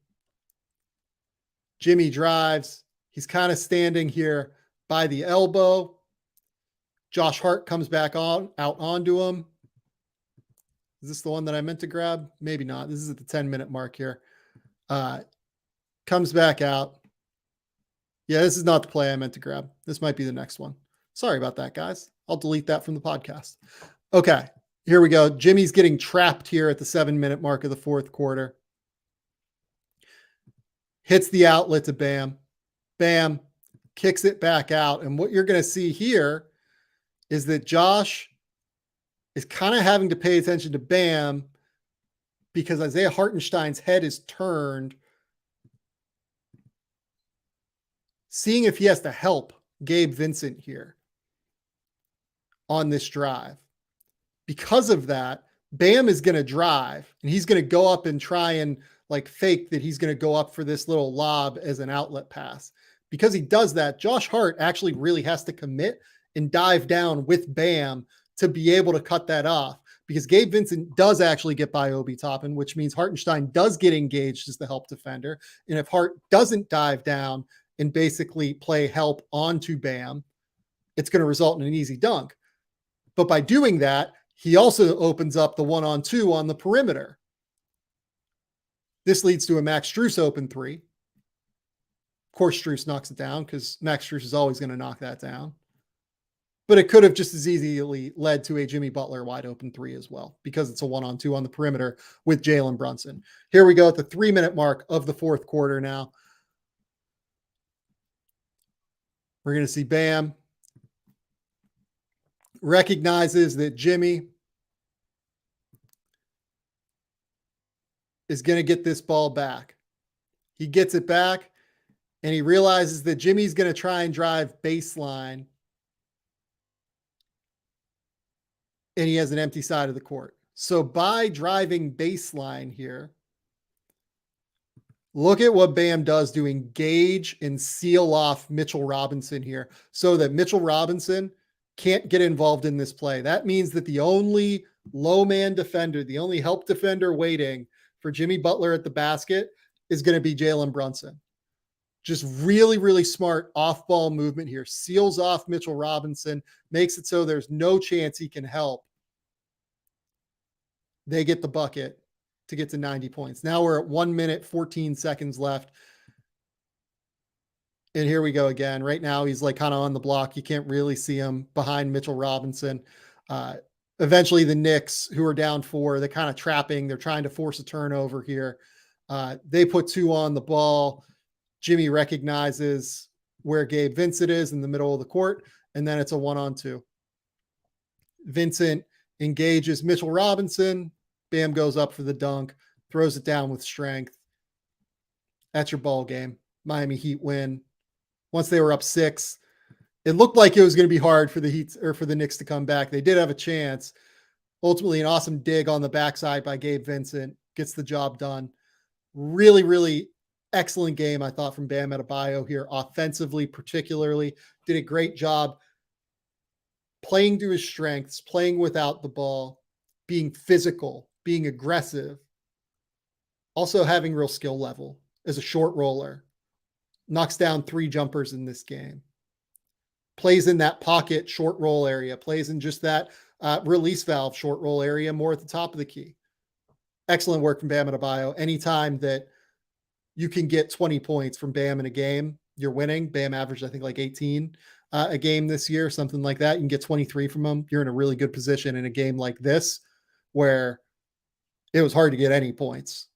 Jimmy drives. He's kind of standing here by the elbow. Josh Hart comes back out onto him. Is this the one that I meant to grab? Maybe not. This is at the 10-minute mark here. Comes back out. Yeah, this is not the play I meant to grab. This might be the next one. Sorry about that, guys. I'll delete that from the podcast. Okay, here we go. Jimmy's getting trapped here at the 7-minute mark of the fourth quarter. Hits the outlet to Bam. Bam kicks it back out. And what you're going to see here is that Josh is kind of having to pay attention to Bam because Isaiah Hartenstein's head is turned, seeing if he has to help Gabe Vincent here on this drive. Because of that, Bam is going to drive and he's going to go up and try and like fake that he's going to go up for this little lob as an outlet pass. Because he does that, Josh Hart actually really has to commit and dive down with Bam to be able to cut that off. Because Gabe Vincent does actually get by Obi Toppin, which means Hartenstein does get engaged as the help defender. And if Hart doesn't dive down and basically play help onto Bam, it's going to result in an easy dunk. But by doing that, he also opens up the 1-on-2 on the perimeter. This leads to a Max Strus open three. Of course, Strus knocks it down because Max Strus is always going to knock that down. But it could have just as easily led to a Jimmy Butler wide open three as well because it's a 1-on-2 on the perimeter with Jalen Brunson. Here we go at the 3-minute mark of the fourth quarter now. We're going to see Bam recognizes that Jimmy is going to get this ball back. He gets it back and he realizes that Jimmy's going to try and drive baseline and he has an empty side of the court. So by driving baseline here, look at what Bam does to engage and seal off Mitchell Robinson here so that Mitchell Robinson can't get involved in this play. That means that the only low man defender, the only help defender waiting for Jimmy Butler at the basket is going to be Jalen Brunson. Just really, really smart off-ball movement here. Seals off Mitchell Robinson, makes it so there's no chance he can help. They get the bucket to get to 90 points. Now we're at 1 minute, 14 seconds left. And here we go again. Right now, he's like kind of on the block. You can't really see him behind Mitchell Robinson. Eventually, the Knicks, who are down 4, they're kind of trapping. They're trying to force a turnover here. They put 2 on the ball. Jimmy recognizes where Gabe Vincent is in the middle of the court, and then it's a 1-on-2. Vincent engages Mitchell Robinson. Bam goes up for the dunk, throws it down with strength. That's your ball game. Miami Heat win. Once they were up 6, it looked like it was going to be hard for the Heat or for the Knicks to come back. They did have a chance. Ultimately, an awesome dig on the backside by Gabe Vincent gets the job done. Really, really excellent game, I thought, from Bam Adebayo here. Offensively, particularly, did a great job playing to his strengths, playing without the ball, being physical, being aggressive, also having real skill level as a short roller. knocks down 3 jumpers in this game, plays in that pocket short roll area, plays in just that release valve short roll area more at the top of the key. Excellent work from Bam Adebayo. Anytime that you can get 20 points from Bam in a game, you're winning. Bam averaged, I think, like 18 a game this year, something like that. You can get 23 from him. You're in a really good position in a game like this where it was hard to get any points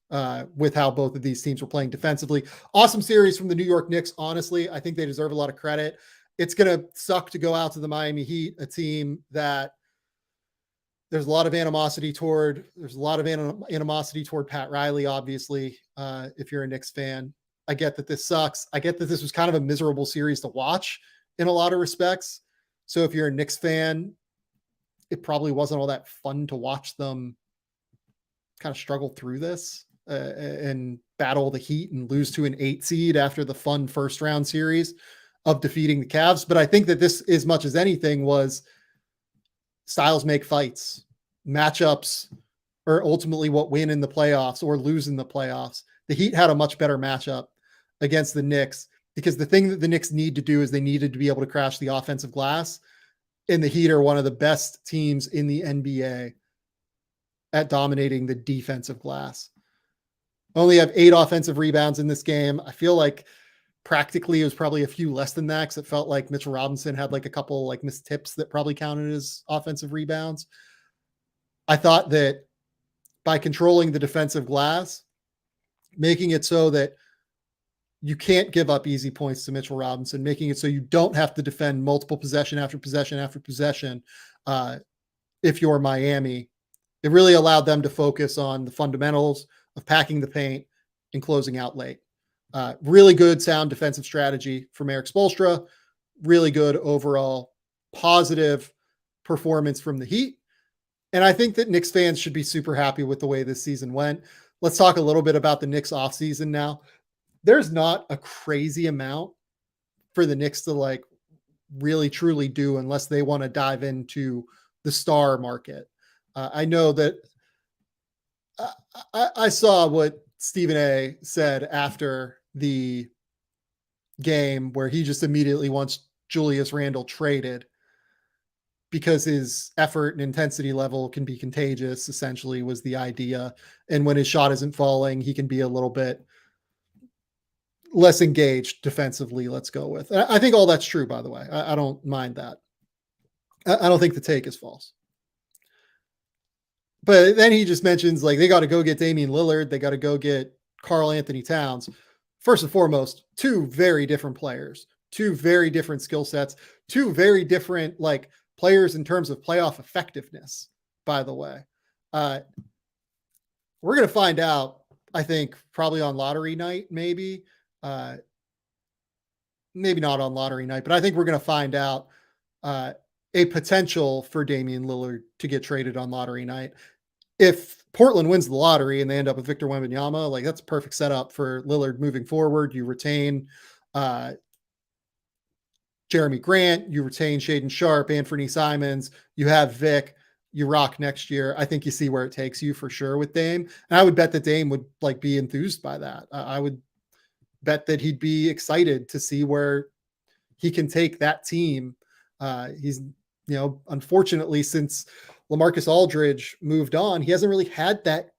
with how both of these teams were playing defensively. Awesome series from the New York Knicks. Honestly, I think they deserve a lot of credit. It's going to suck to go out to the Miami Heat, a team that there's a lot of animosity toward. There's a lot of animosity toward Pat Riley, obviously, if you're a Knicks fan. I get that this sucks. I get that this was kind of a miserable series to watch in a lot of respects. So if you're a Knicks fan, it probably wasn't all that fun to watch them kind of struggle through this and battle the Heat and lose to an 8 seed after the fun first round series of defeating the Cavs. But I think that this, as much as anything, was styles make fights. Matchups are ultimately what win in the playoffs or lose in the playoffs. The Heat had a much better matchup against the Knicks because the thing that the Knicks need to do is they needed to be able to crash the offensive glass. And the Heat are one of the best teams in the NBA at dominating the defensive glass. Only have 8 offensive rebounds in this game. I feel like practically it was probably a few less than that because it felt like Mitchell Robinson had like a couple like missed tips that probably counted as offensive rebounds. I thought that by controlling the defensive glass, making it so that you can't give up easy points to Mitchell Robinson, making it so you don't have to defend multiple possession after possession after possession. If you're Miami, it really allowed them to focus on the fundamentals of packing the paint and closing out late. Really good, sound defensive strategy from Eric Spoelstra. Really good overall positive performance from the Heat. And I think that Knicks fans should be super happy with the way this season went. Let's talk a little bit about the Knicks offseason now. There's not a crazy amount for the Knicks to like really truly do unless they want to dive into the star market. I know that I saw what Stephen A said after the game where he just immediately wants Julius Randle traded because his effort and intensity level can be contagious, essentially was the idea. And when his shot isn't falling, he can be a little bit less engaged defensively, let's go with. I think all that's true, by the way. I don't mind that. I don't think the take is false. But then he just mentions like they got to go get Damian Lillard. They got to go get Karl Anthony Towns. First and foremost, 2 very different players, 2 very different skill sets, 2 very different like players in terms of playoff effectiveness, by the way. We're going to find out, I think, probably on lottery night, maybe. Maybe not on lottery night, but I think we're going to find out a potential for Damian Lillard to get traded on lottery night. If Portland wins the lottery and they end up with Victor Wembanyama, like that's a perfect setup for Lillard moving forward. You retain Jeremy Grant, you retain Shaedon Sharpe, Anthony Simons, you have Vic, you rock next year. I think you see where it takes you for sure with Dame. And I would bet that Dame would like be enthused by that. I would bet that he'd be excited to see where he can take that team. He's, unfortunately, since LaMarcus Aldridge moved on, he hasn't really had that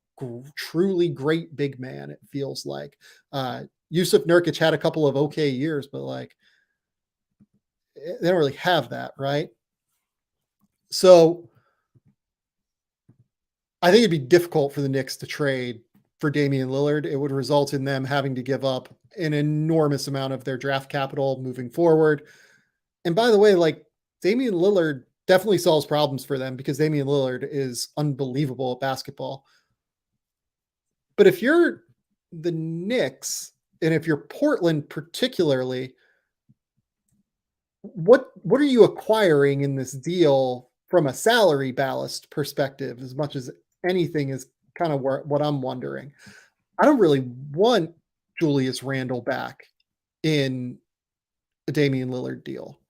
truly great big man, it feels like. Yusuf Nurkic had a couple of okay years, but like they don't really have that, right? So I think it'd be difficult for the Knicks to trade for Damian Lillard. It would result in them having to give up an enormous amount of their draft capital moving forward. And by the way, like Damian Lillard definitely solves problems for them because Damian Lillard is unbelievable at basketball. But if you're the Knicks, and if you're Portland particularly, what are you acquiring in this deal from a salary ballast perspective as much as anything is kind of what I'm wondering. I don't really want Julius Randle back in a Damian Lillard deal.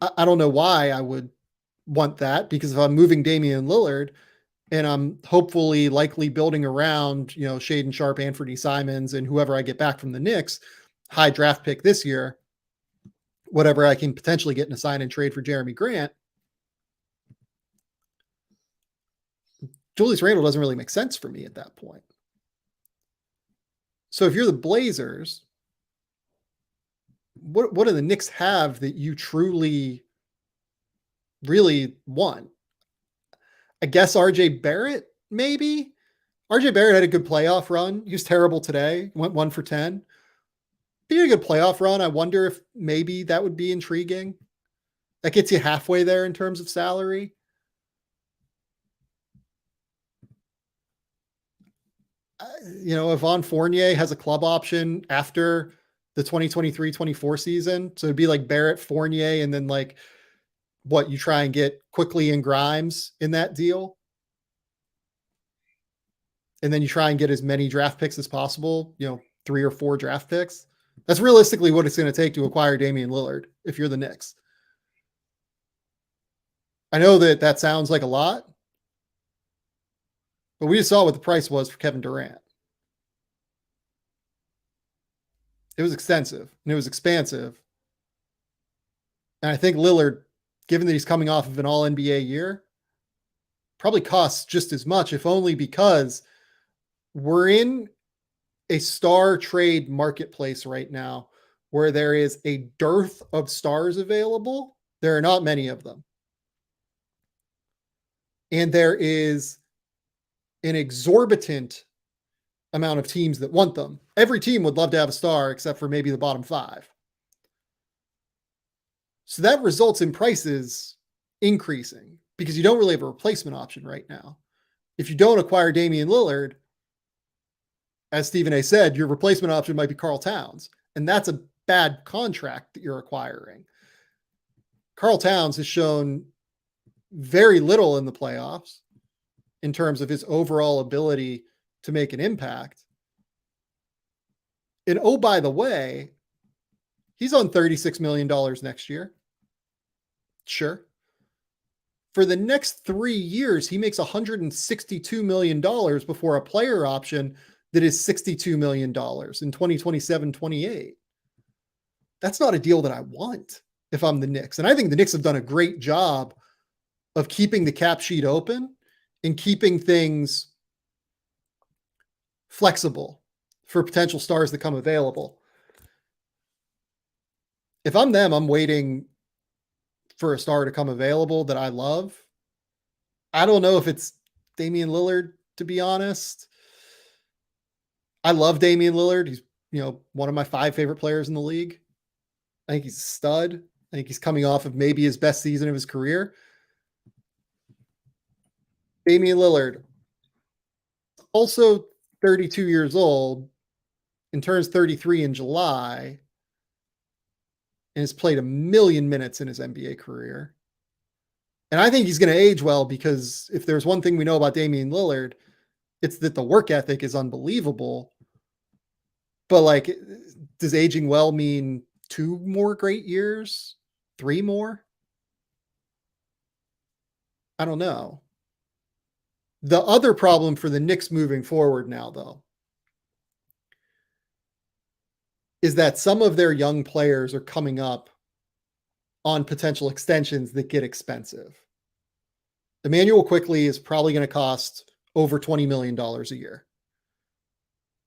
I don't know why I would want that, because if I'm moving Damian Lillard, And I'm hopefully likely building around, Shaden Sharp, Anthony Simons, and whoever I get back from the Knicks, high draft pick this year, whatever I can potentially get in a sign and trade for Jeremy Grant. Julius Randle doesn't really make sense for me at that point. So if you're the Blazers, what do the Knicks have that you truly, really want? I guess RJ Barrett, maybe. RJ Barrett had a good playoff run. He was terrible today. Went 1 for 10. He had a good playoff run. I wonder if maybe that would be intriguing. That gets you halfway there in terms of salary. Yvonne Fournier has a club option after the 2023-24 season. So it'd be like Barrett, Fournier, and then like what you try and get Quickly and Grimes in that deal. And then you try and get as many draft picks as possible, 3 or 4 draft picks. That's realistically what it's going to take to acquire Damian Lillard if you're the Knicks. I know that sounds like a lot, but we just saw what the price was for Kevin Durant. It was extensive and it was expansive. And I think Lillard, given that he's coming off of an all-NBA year, probably costs just as much, if only because we're in a star trade marketplace right now where there is a dearth of stars available. There are not many of them. And there is an exorbitant amount of teams that want them. Every team would love to have a star except for maybe the bottom 5. So that results in prices increasing because you don't really have a replacement option right now. If you don't acquire Damian Lillard, as Stephen A said, your replacement option might be Karl Towns. And that's a bad contract that you're acquiring. Karl Towns has shown very little in the playoffs in terms of his overall ability to make an impact. And oh, by the way, he's on $36 million next year. Sure. For the next 3 years, he makes $162 million before a player option that is $62 million in 2027-28. That's not a deal that I want if I'm the Knicks. And I think the Knicks have done a great job of keeping the cap sheet open and keeping things flexible for potential stars that come available. If I'm them, I'm waiting for a star to come available that I love. I don't know if it's Damian Lillard, to be honest. I love Damian Lillard. He's, one of my 5 favorite players in the league. I think he's a stud. I think he's coming off of maybe his best season of his career. Damian Lillard, also 32 years old, and turns 33 in July, and has played 1 million minutes in his NBA career. And I think he's going to age well because if there's one thing we know about Damian Lillard, it's that the work ethic is unbelievable. But like, does aging well mean 2 more great years? 3 more? I don't know. The other problem for the Knicks moving forward now, though, is that some of their young players are coming up on potential extensions that get expensive. Emmanuel Quickly is probably going to cost over $20 million a year.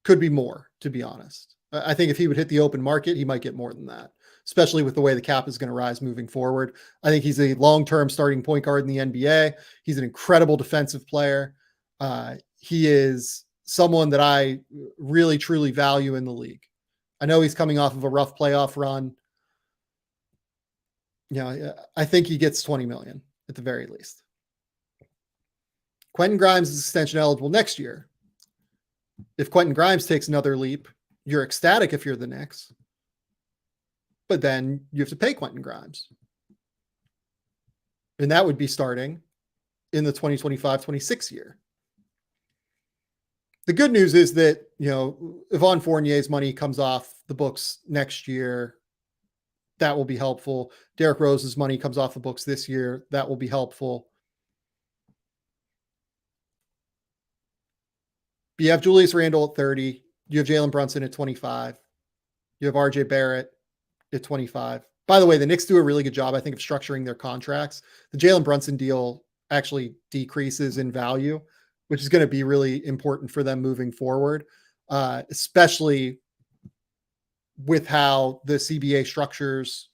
Could be more, to be honest. I think if he would hit the open market, he might get more than that, especially with the way the cap is going to rise moving forward. I think he's a long-term starting point guard in the NBA. He's an incredible defensive player. He is someone that I really, truly value in the league. I know he's coming off of a rough playoff run. I think he gets 20 million at the very least. Quentin Grimes is extension eligible next year. If Quentin Grimes takes another leap, you're ecstatic if you're the Knicks. But then you have to pay Quentin Grimes. And that would be starting in the 2025-26 year. The good news is that, Yvonne Fournier's money comes off the books next year. That will be helpful. Derrick Rose's money comes off the books this year. That will be helpful. you have Julius Randle at 30. You have Jalen Brunson at 25. You have RJ Barrett at 25. By the way, the Knicks do a really good job, I think, of structuring their contracts. The Jalen Brunson deal actually decreases in value, which is going to be really important for them moving forward, especially with how the CBA structures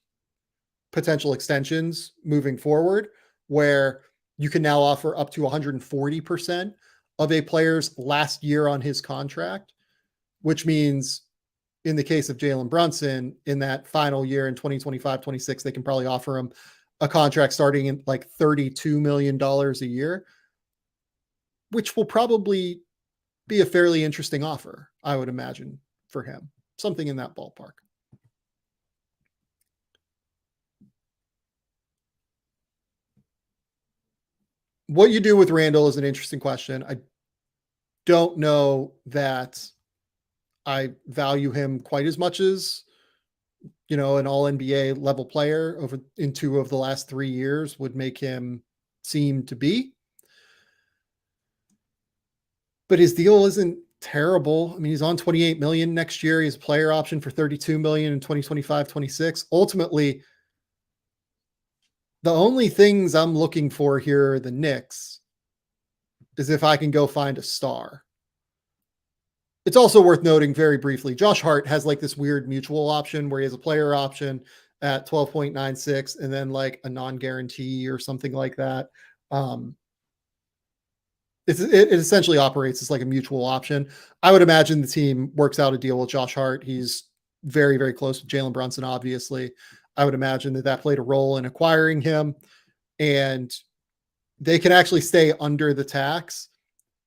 potential extensions moving forward, where you can now offer up to 140% of a player's last year on his contract, which means in the case of Jalen Brunson, in that final year in 2025-26, they can probably offer him a contract starting in like $32 million a year, which will probably be a fairly interesting offer, I would imagine, for him. Something in that ballpark. What you do with Randall is an interesting question. I don't know that I value him quite as much as, an all NBA level player over in 2 of the last 3 years would make him seem to be. But his deal isn't terrible. I mean, he's on 28 million next year. He has a player option for 32 million in 2025-26. Ultimately, the only things I'm looking for here are the Knicks is if I can go find a star. It's also worth noting very briefly, Josh Hart has like this weird mutual option where he has a player option at 12.96 and then like a non-guarantee or something like that. It essentially operates as like a mutual option. I would imagine the team works out a deal with Josh Hart. He's very, very close with Jalen Brunson, obviously. I would imagine that played a role in acquiring him, and they can actually stay under the tax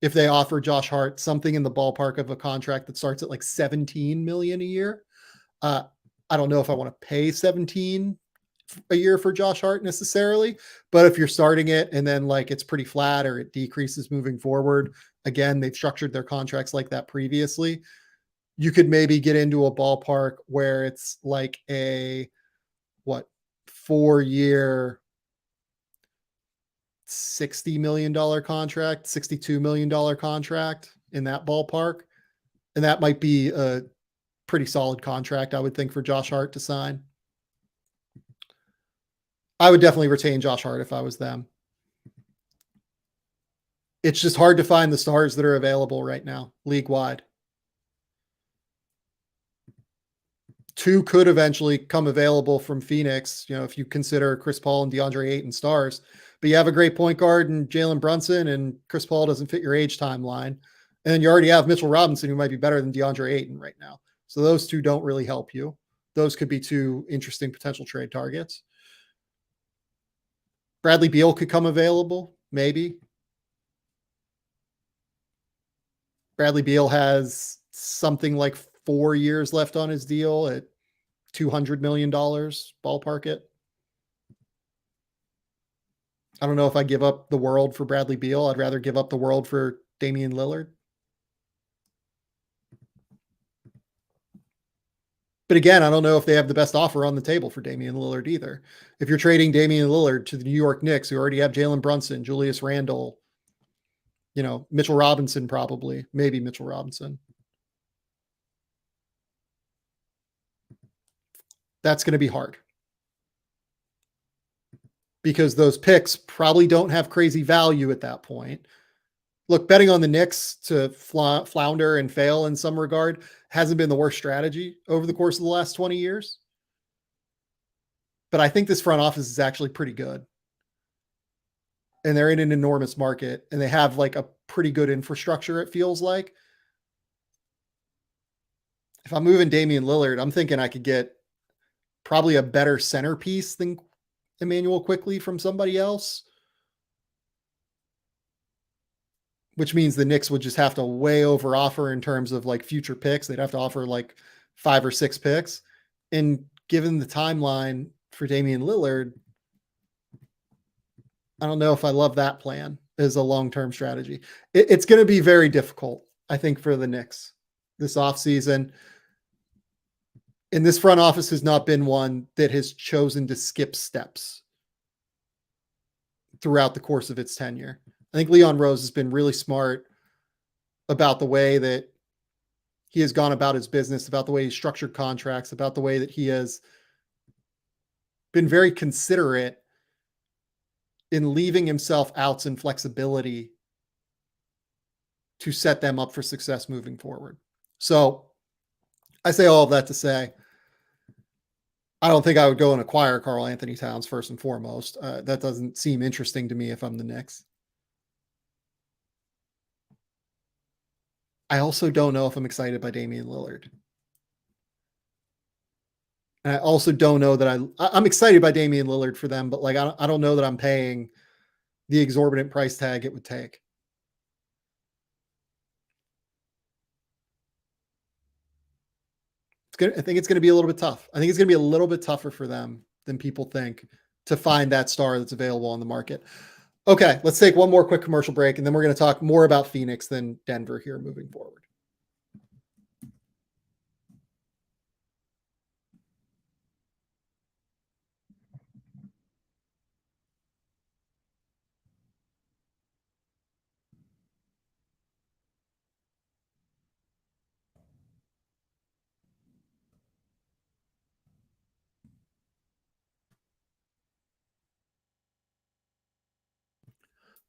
if they offer Josh Hart something in the ballpark of a contract that starts at like 17 million a year. I don't know if I want to pay 17 a year for Josh Hart necessarily, but if you're starting it and then like it's pretty flat or it decreases moving forward, again, they've structured their contracts like that previously. You could maybe get into a ballpark where it's like a 4-year, $60 million contract, $62 million contract in that ballpark. And that might be a pretty solid contract, I would think, for Josh Hart to sign. I would definitely retain Josh Hart if I was them. It's just hard to find the stars that are available right now, league-wide. 2 could eventually come available from Phoenix, if you consider Chris Paul and Deandre Ayton stars. But you have a great point guard in Jalen Brunson, and Chris Paul doesn't fit your age timeline. And you already have Mitchell Robinson, who might be better than Deandre Ayton right now. So those 2 don't really help you. Those could be 2 interesting potential trade targets. Bradley Beal could come available, maybe. Bradley Beal has something like 4 years left on his deal at $200 million, ballpark it. I don't know if I give up the world for Bradley Beal. I'd rather give up the world for Damian Lillard. But again, I don't know if they have the best offer on the table for Damian Lillard either. If you're trading Damian Lillard to the New York Knicks, who already have Jalen Brunson, Julius Randle, Mitchell Robinson probably, maybe Mitchell Robinson. That's going to be hard. Because those picks probably don't have crazy value at that point. Look, betting on the Knicks to flounder and fail in some regard hasn't been the worst strategy over the course of the last 20 years. But I think this front office is actually pretty good. And they're in an enormous market, and they have like a pretty good infrastructure, it feels like. If I'm moving Damian Lillard, I'm thinking I could get probably a better centerpiece than Emmanuel Quickley from somebody else. Which means the Knicks would just have to way over offer in terms of like future picks. They'd have to offer like 5 or 6 picks. And given the timeline for Damian Lillard, I don't know if I love that plan as a long-term strategy. It's going to be very difficult, I think, for the Knicks this offseason. And this front office has not been one that has chosen to skip steps throughout the course of its tenure. I think Leon Rose has been really smart about the way that he has gone about his business, about the way he's structured contracts, about the way that he has been very considerate in leaving himself outs and flexibility to set them up for success moving forward. So I say all of that to say, I don't think I would go and acquire Karl Anthony Towns first and foremost. That doesn't seem interesting to me if I'm the Knicks. I also don't know if I'm excited by Damian Lillard. And I also don't know that I'm excited by Damian Lillard for them, but like I don't know that I'm paying the exorbitant price tag it would take. I think it's going to be a little bit tough. I think it's going to be a little bit tougher for them than people think to find that star that's available on the market. Okay, let's take one more quick commercial break, and then we're going to talk more about Phoenix than Denver here moving forward.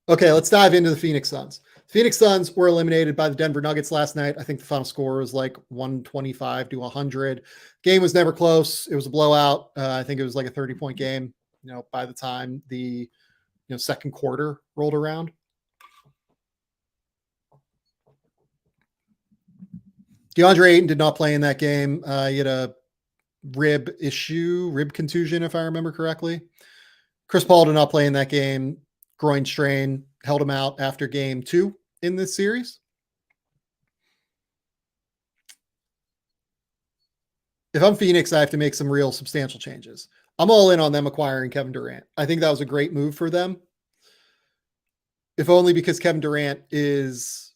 Okay, let's dive into the Phoenix Suns. Phoenix Suns were eliminated by the Denver Nuggets last night. I think the final score was like 125 to 100. Game was never close. It was a blowout. I think it was like a 30-point game, by the time the second quarter rolled around. Deandre Ayton did not play in that game. He had a rib contusion, if I remember correctly. Chris Paul did not play in that game. Groin strain held him out after game 2 in this series. If I'm Phoenix, I have to make some real substantial changes. I'm all in on them acquiring Kevin Durant. I think that was a great move for them. If only because Kevin Durant is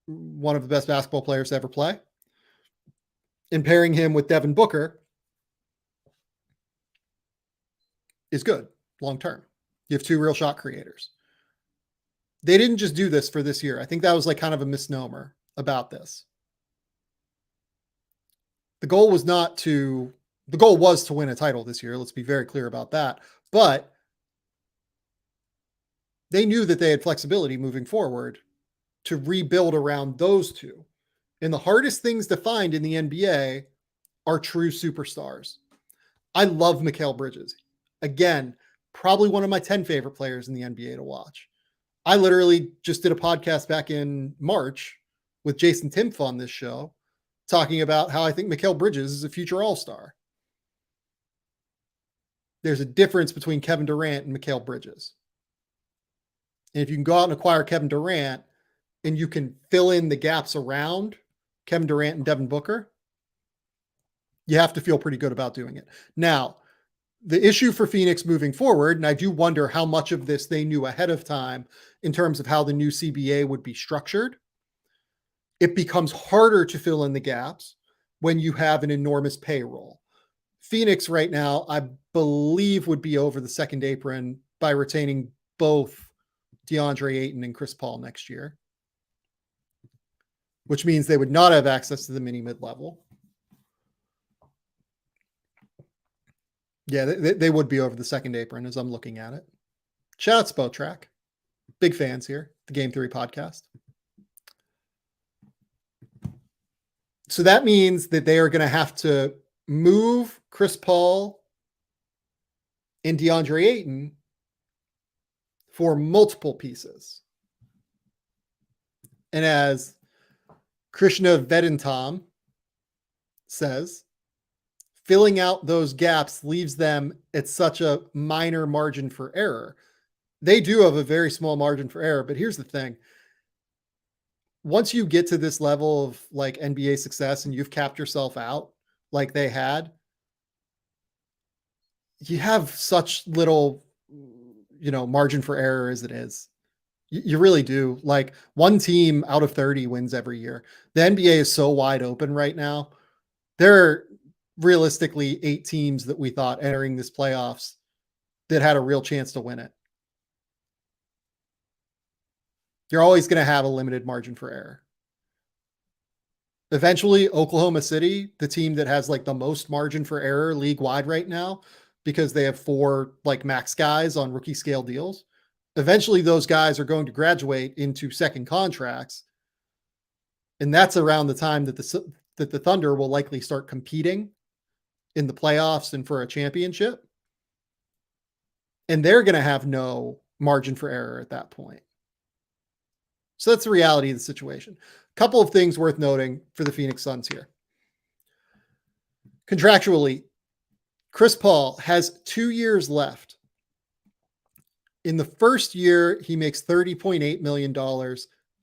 one of the best basketball players to ever play. And pairing him with Devin Booker is good long term. You have 2 real shot creators. They didn't just do this for this year. I think that was like kind of a misnomer about this. The goal was to win a title this year. Let's be very clear about that. But they knew that they had flexibility moving forward to rebuild around those 2. And the hardest things to find in the NBA are true superstars. I love Mikal Bridges. Again, probably one of my 10 favorite players in the NBA to watch. I literally just did a podcast back in March with Jason Timpf on this show talking about how I think Mikal Bridges is a future all-star. There's a difference between Kevin Durant and Mikal Bridges. And if you can go out and acquire Kevin Durant and you can fill in the gaps around Kevin Durant and Devin Booker, you have to feel pretty good about doing it. Now, the issue for Phoenix moving forward, and I do wonder how much of this they knew ahead of time in terms of how the new CBA would be structured, it becomes harder to fill in the gaps when you have an enormous payroll. Phoenix right now, I believe, would be over the second apron by retaining both Deandre Ayton and Chris Paul next year, which means they would not have access to the mini mid-level. Yeah, they would be over the second apron as I'm looking at it. Shout out Spotrack. Big fans here, the Game Theory podcast. So that means that they are going to have to move Chris Paul and Deandre Ayton for multiple pieces. And as Krishna Vedantam says, filling out those gaps leaves them at such a minor margin for error. They do have a very small margin for error, but here's the thing. Once you get to this level of like NBA success and you've capped yourself out like they had, you have such little, margin for error as it is. You really do. Like one team out of 30 wins every year. The NBA is so wide open right now. There are realistically 8 teams that we thought entering this playoffs that had a real chance to win it. You're always going to have a limited margin for error. Eventually, Oklahoma City, the team that has like the most margin for error league wide right now, because they have 4 like max guys on rookie scale deals. Eventually, those guys are going to graduate into second contracts. And that's around the time that the Thunder will likely start competing in the playoffs and for a championship. And they're going to have no margin for error at that point. So that's the reality of the situation. A couple of things worth noting for the Phoenix Suns here. Contractually, Chris Paul has 2 years left. In the first year, he makes $30.8 million.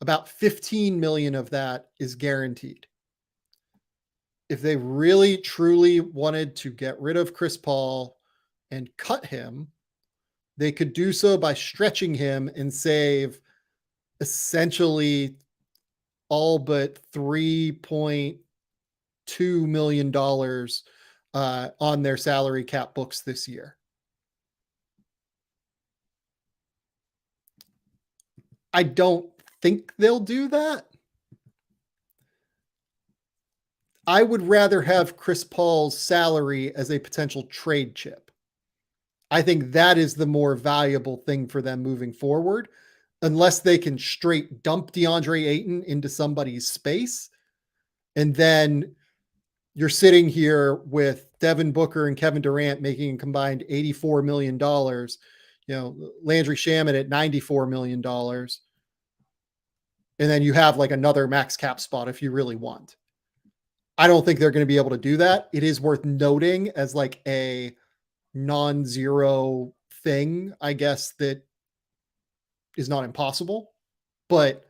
About $15 million of that is guaranteed. If they really, truly wanted to get rid of Chris Paul and cut him, they could do so by stretching him and save essentially all but $3.2 million on their salary cap books this year. I don't think they'll do that. I would rather have Chris Paul's salary as a potential trade chip. I think that is the more valuable thing for them moving forward, unless they can straight dump Deandre Ayton into somebody's space. And then you're sitting here with Devin Booker and Kevin Durant making a combined $84 million, Landry Shamet at $94 million. And then you have like another max cap spot if you really want. I don't think they're going to be able to do that. It is worth noting as like a non-zero thing, I guess, that is not impossible, but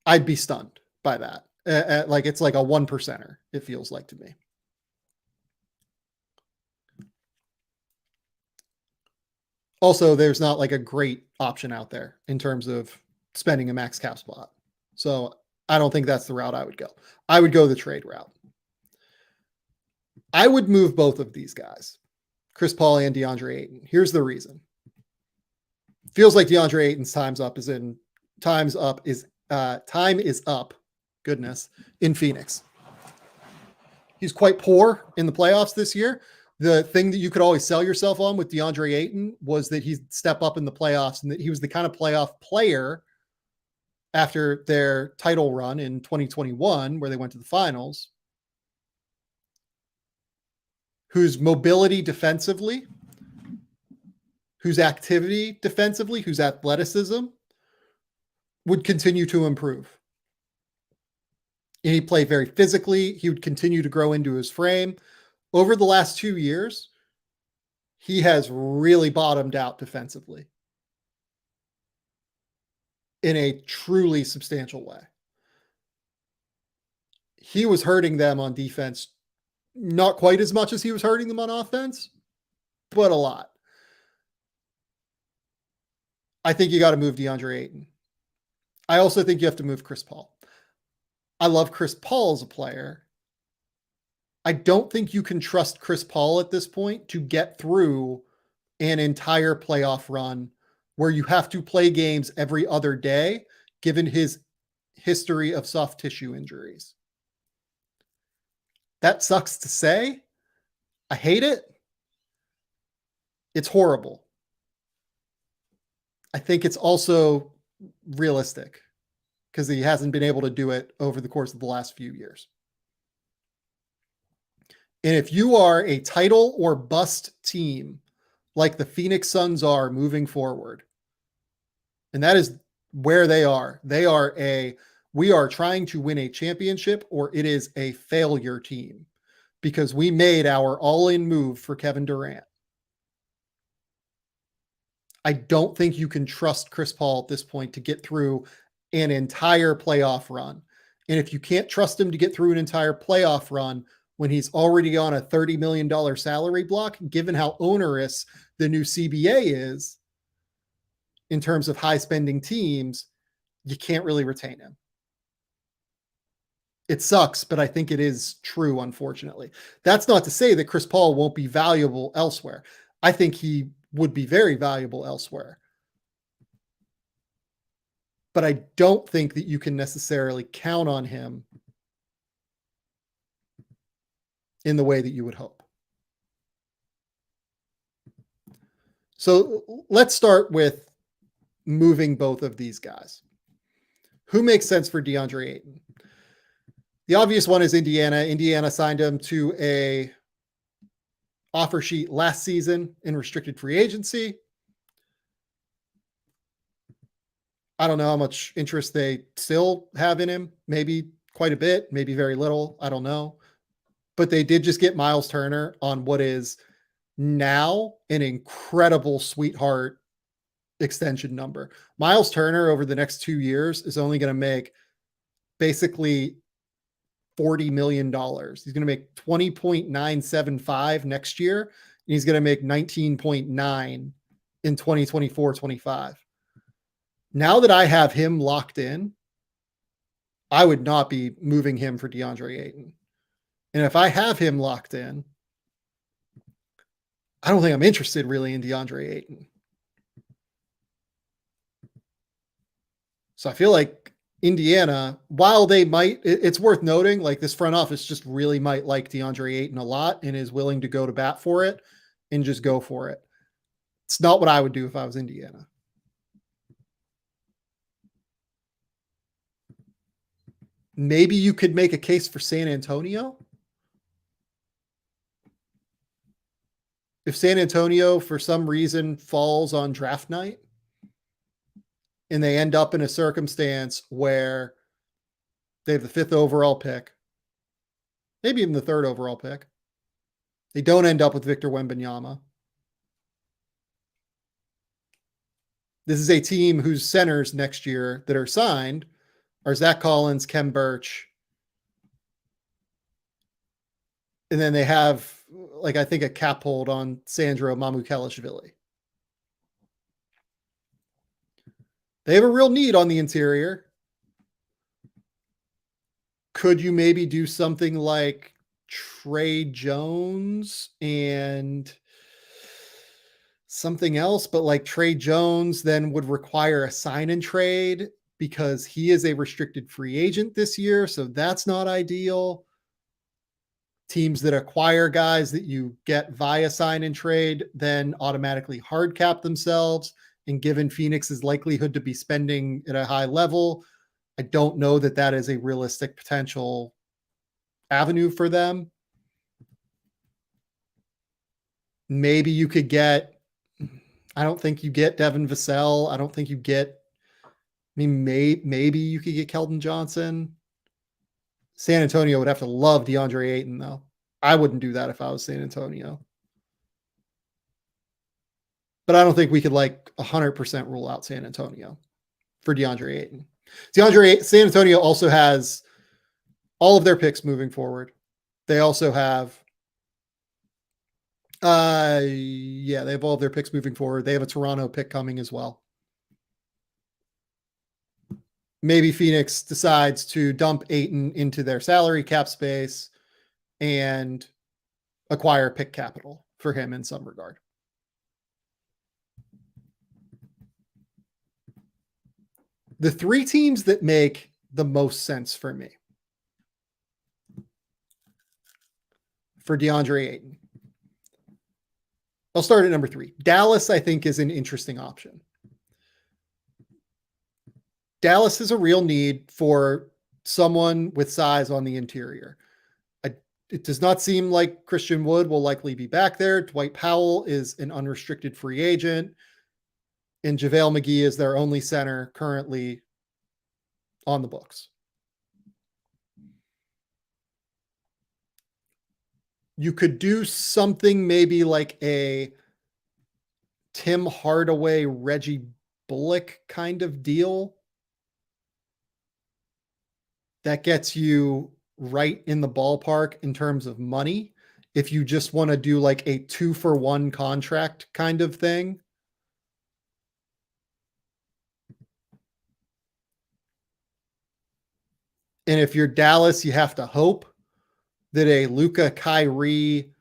I'd be stunned by that. Like it's like a 1%er, it feels like to me. Also, there's not like a great option out there in terms of spending a max cap spot. So I don't think that's the route I would go. I would go the trade route. I would move both of these guys, Chris Paul and Deandre Ayton. Here's the reason. Feels like Deandre Ayton's time is up. Goodness, in Phoenix. He's quite poor in the playoffs this year. The thing that you could always sell yourself on with Deandre Ayton was that he'd step up in the playoffs and that he was the kind of playoff player after their title run in 2021, where they went to the finals, whose mobility defensively, whose activity defensively, whose athleticism would continue to improve. And he played very physically. He would continue to grow into his frame. Over the last 2 years, he has really bottomed out defensively in a truly substantial way. He was hurting them on defense, not quite as much as he was hurting them on offense, but a lot. I think you got to move Deandre Ayton. I also think you have to move Chris Paul. I love Chris Paul as a player. I don't think you can trust Chris Paul at this point to get through an entire playoff run where you have to play games every other day, given his history of soft tissue injuries. That sucks to say. I hate it. It's horrible. I think it's also realistic because he hasn't been able to do it over the course of the last few years. And if you are a title or bust team like the Phoenix Suns are moving forward, and that is where they are we are trying to win a championship or it is a failure team because we made our all-in move for Kevin Durant. I don't think you can trust Chris Paul at this point to get through an entire playoff run. And if you can't trust him to get through an entire playoff run when he's already on a $30 million salary block, given how onerous the new CBA is in terms of high spending teams, you can't really retain him. It sucks, but I think it is true, unfortunately. That's not to say that Chris Paul won't be valuable elsewhere. I think he would be very valuable elsewhere. But I don't think that you can necessarily count on him in the way that you would hope. So let's start with moving both of these guys. Who makes sense for Deandre Ayton? The obvious one is Indiana. Indiana signed him to a offer sheet last season in restricted free agency. I don't know how much interest they still have in him. Maybe quite a bit, maybe very little. I don't know. But they did just get Miles Turner on what is now an incredible sweetheart extension number. Miles Turner over the next 2 years is only going to make basically $40 million. He's going to make 20.975 next year. And he's going to make 19.9 in 2024-25. Now that I have him locked in, I would not be moving him for Deandre Ayton. And if I have him locked in, I don't think I'm interested really in Deandre Ayton. So I feel like Indiana, while they might, it's worth noting, like this front office just really might like Deandre Ayton a lot and is willing to go to bat for it and just go for it. It's not what I would do if I was Indiana. Maybe you could make a case for San Antonio. If San Antonio, for some reason, falls on draft night and they end up in a circumstance where they have the 5th overall pick, maybe even the 3rd overall pick, they don't end up with Victor Wembanyama. This is a team whose centers next year that are signed are Zach Collins, Kem Birch. And then they have, like, I think a cap hold on Sandro Mamukelashvili. They have a real need on the interior. Could you maybe do something like Trey Jones and something else? But like Trey Jones then would require a sign and trade because he is a restricted free agent this year. So that's not ideal. Teams that acquire guys that you get via sign and trade then automatically hard cap themselves. And given Phoenix's likelihood to be spending at a high level, I don't know that that is a realistic potential avenue for them. Maybe you could get, I don't think you get Devin Vassell. I don't think you get, maybe you could get Keldon Johnson. San Antonio would have to love Deandre Ayton, though. I wouldn't do that if I was San Antonio. But I don't think we could 100% rule out San Antonio for Deandre Ayton. San Antonio also has all of their picks moving forward. They also have, they have all of their picks moving forward. They have a Toronto pick coming as well. Maybe Phoenix decides to dump Ayton into their salary cap space and acquire pick capital for him in some regard. The 3 teams that make the most sense for me for Deandre Ayton. I'll start at number 3. Dallas, I think, is an interesting option. Dallas has a real need for someone with size on the interior. It does not seem like Christian Wood will likely be back there. Dwight Powell is an unrestricted free agent. And JaVale McGee is their only center currently on the books. You could do something maybe like a Tim Hardaway, Reggie Bullock kind of deal that gets you right in the ballpark in terms of money. If you just want to do like a 2-for-1 contract kind of thing. And if you're Dallas, you have to hope that a Luka, Kyrie,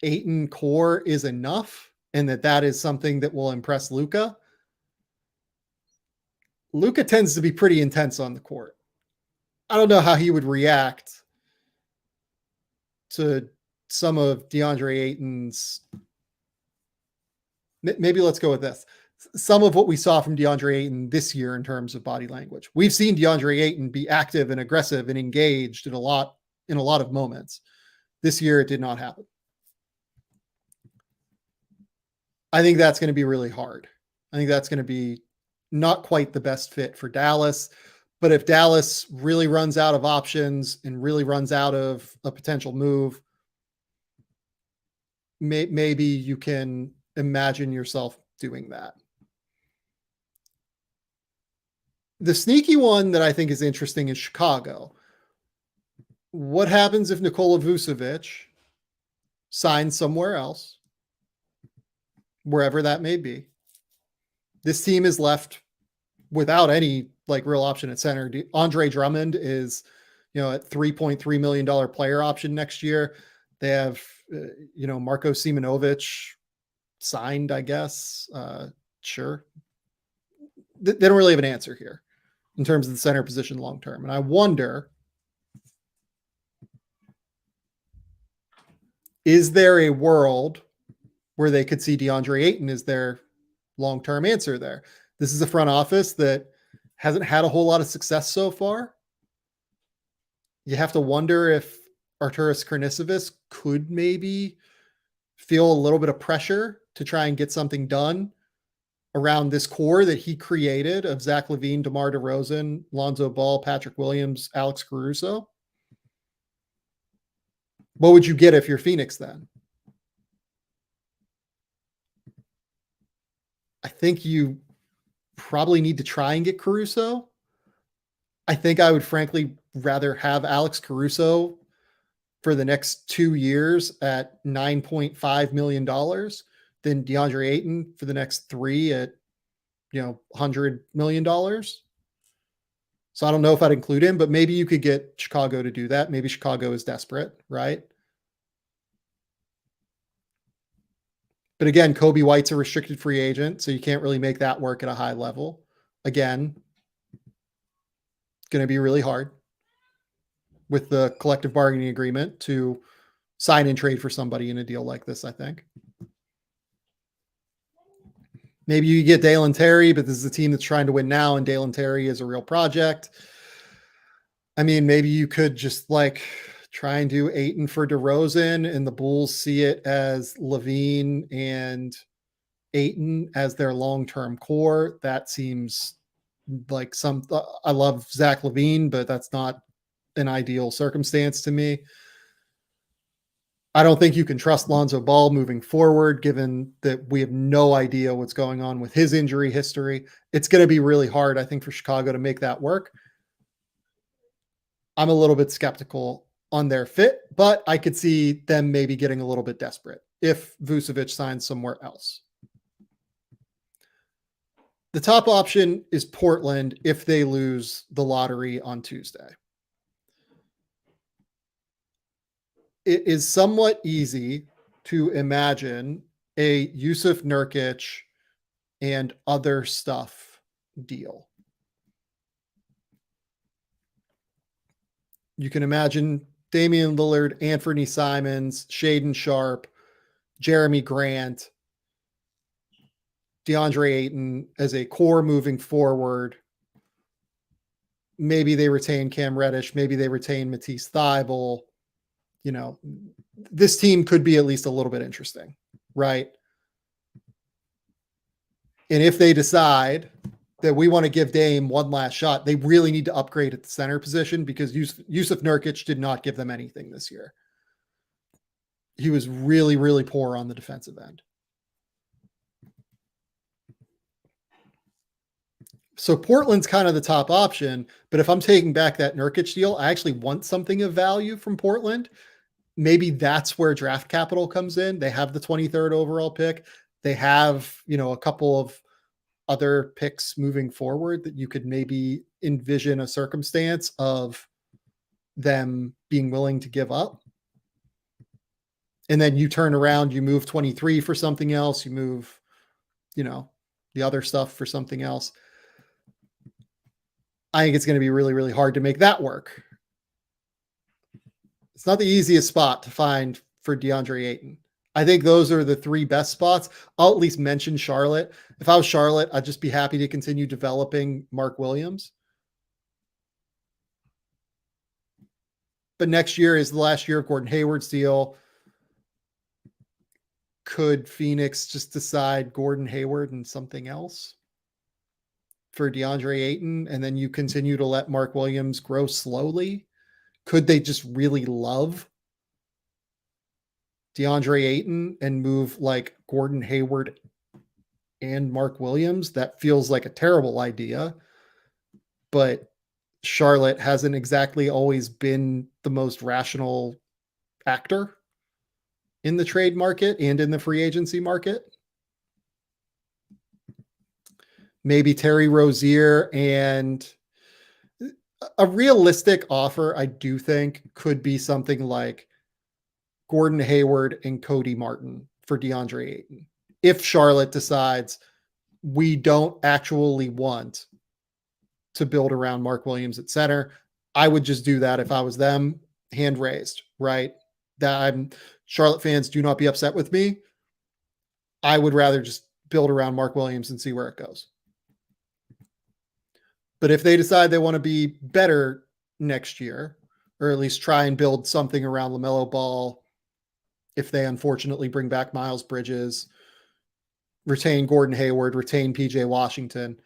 Ayton core is enough and that is something that will impress Luka. Luka tends to be pretty intense on the court. I don't know how he would react to some of Deandre Ayton's, maybe let's go with this. Some of what we saw from Deandre Ayton this year in terms of body language. We've seen Deandre Ayton be active and aggressive and engaged in a lot of moments. This year, it did not happen. I think that's going to be really hard. I think that's going to be not quite the best fit for Dallas. But if Dallas really runs out of options and really runs out of a potential move, maybe you can imagine yourself doing that. The sneaky one that I think is interesting is Chicago. What happens if Nikola Vucevic signs somewhere else, wherever that may be? This team is left without any real option at center. Andre Drummond is, at $3.3 million player option next year. They have, Marko Simonovic signed, I guess. Sure. They don't really have an answer here in terms of the center position long term. And I wonder, is there a world where they could see Deandre Ayton as their long-term answer there? This is a front office that hasn't had a whole lot of success so far. You have to wonder if Arturas Karnisovas could maybe feel a little bit of pressure to try and get something done around this core that he created of Zach LaVine, DeMar DeRozan, Lonzo Ball, Patrick Williams, Alex Caruso. What would you get if you're Phoenix then? I think you probably need to try and get Caruso. I think I would frankly rather have Alex Caruso for the next 2 years at $9.5 million than DeAndre Ayton for the next 3 at, $100 million. So I don't know if I'd include him, but maybe you could get Chicago to do that. Maybe Chicago is desperate, right? But again, Kobe White's a restricted free agent, so you can't really make that work at a high level. Again, going to be really hard with the collective bargaining agreement to sign and trade for somebody in a deal like this, I think. Maybe you get Dalen Terry, but this is a team that's trying to win now, and Dalen Terry is a real project. I mean, maybe you could just try and do Ayton for DeRozan, and the Bulls see it as LaVine and Ayton as their long-term core. That seems like I love Zach LaVine, but that's not an ideal circumstance to me. I don't think you can trust Lonzo Ball moving forward, given that we have no idea what's going on with his injury history. It's going to be really hard, I think, for Chicago to make that work. I'm a little bit skeptical on their fit, but I could see them maybe getting a little bit desperate if Vucevic signs somewhere else. The top option is Portland if they lose the lottery on Tuesday. It is somewhat easy to imagine a Yusuf Nurkic and other stuff deal. You can imagine Damian Lillard, Anthony Simons, Shaedon Sharpe, Jeremy Grant, DeAndre Ayton as a core moving forward. Maybe they retain Cam Reddish. Maybe they retain Matisse Thybulle. This team could be at least a little bit interesting, right? And if they decide that we want to give Dame one last shot, they really need to upgrade at the center position because Yusuf Nurkic did not give them anything this year. He was really, really poor on the defensive end. So Portland's kind of the top option, but if I'm taking back that Nurkic deal, I actually want something of value from Portland. Maybe that's where draft capital comes in. They have the 23rd overall pick. They have, a couple of other picks moving forward that you could maybe envision a circumstance of them being willing to give up. And then you turn around, you move 23 for something else, you move, the other stuff for something else. I think it's going to be really, really hard to make that work. It's not the easiest spot to find for Deandre Ayton. I think those are the three best spots. I'll at least mention Charlotte. If I was Charlotte, I'd just be happy to continue developing Mark Williams. But next year is the last year of Gordon Hayward's deal. Could Phoenix just decide Gordon Hayward and something else for Deandre Ayton, and then you continue to let Mark Williams grow slowly? Could they just really love Deandre Ayton and move like Gordon Hayward and Mark Williams? That feels like a terrible idea, but Charlotte hasn't exactly always been the most rational actor in the trade market and in the free agency market. Maybe Terry Rozier, and a realistic offer, I do think, could be something like Gordon Hayward and Cody Martin for Deandre Ayton. If Charlotte decides we don't actually want to build around Mark Williams at center, I would just do that if I was them, hand raised, right? Charlotte fans, do not be upset with me. I would rather just build around Mark Williams and see where it goes. But if they decide they want to be better next year, or at least try and build something around LaMelo Ball, if they unfortunately bring back Miles Bridges, retain Gordon Hayward, retain PJ Washington,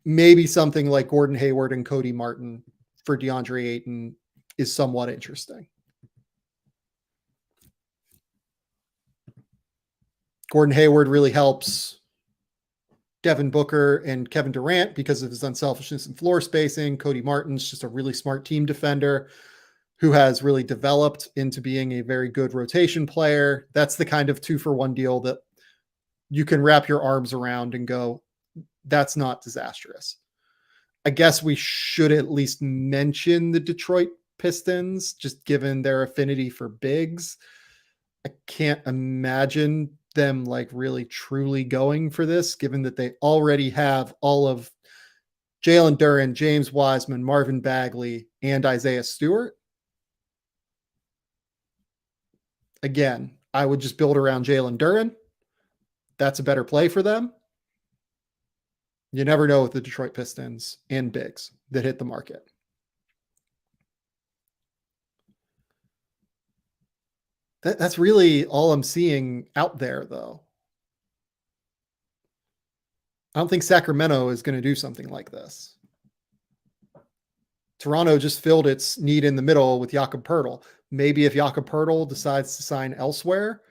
maybe something like Gordon Hayward and Cody Martin for Deandre Ayton is somewhat interesting. Gordon Hayward really helps Devin Booker and Kevin Durant because of his unselfishness and floor spacing. Cody Martin's just a really smart team defender who has really developed into being a very good rotation player. That's the kind of 2-for-1 deal that you can wrap your arms around and go, that's not disastrous. I guess we should at least mention the Detroit Pistons, just given their affinity for bigs. I can't imagine them like really truly going for this, given that they already have all of Jalen Duren, James Wiseman, Marvin Bagley, and Isaiah Stewart. Again, I would just build around Jalen Duren. That's a better play for them. You never know with the Detroit Pistons and bigs that hit the market. That's really all I'm seeing out there, though. I don't think Sacramento is going to do something like this. Toronto just filled its need in the middle with Jakob Poeltl. Maybe if Jakob Poeltl decides to sign elsewhere,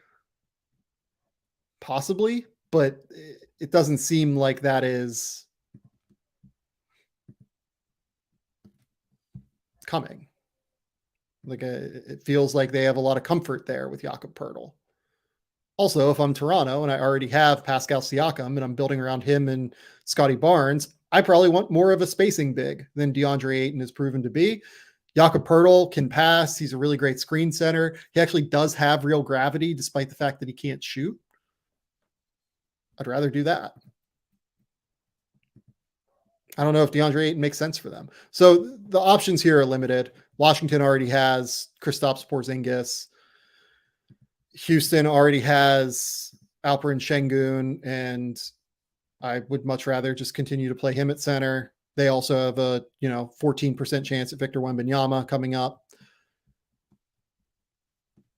possibly, but it doesn't seem like that is coming. Like it feels like they have a lot of comfort there with Jakob Poeltl. Also, if I'm Toronto and I already have Pascal Siakam and I'm building around him and Scotty Barnes, I probably want more of a spacing big than Deandre Ayton has proven to be. Jakob Poeltl can pass. He's a really great screen center. He actually does have real gravity, despite the fact that he can't shoot. I'd rather do that. I don't know if Deandre Ayton makes sense for them. So the options here are limited. Washington already has Kristaps Porzingis. Houston already has Alperen Şengün, and I would much rather just continue to play him at center. They also have a 14% chance at Victor Wembanyama coming up.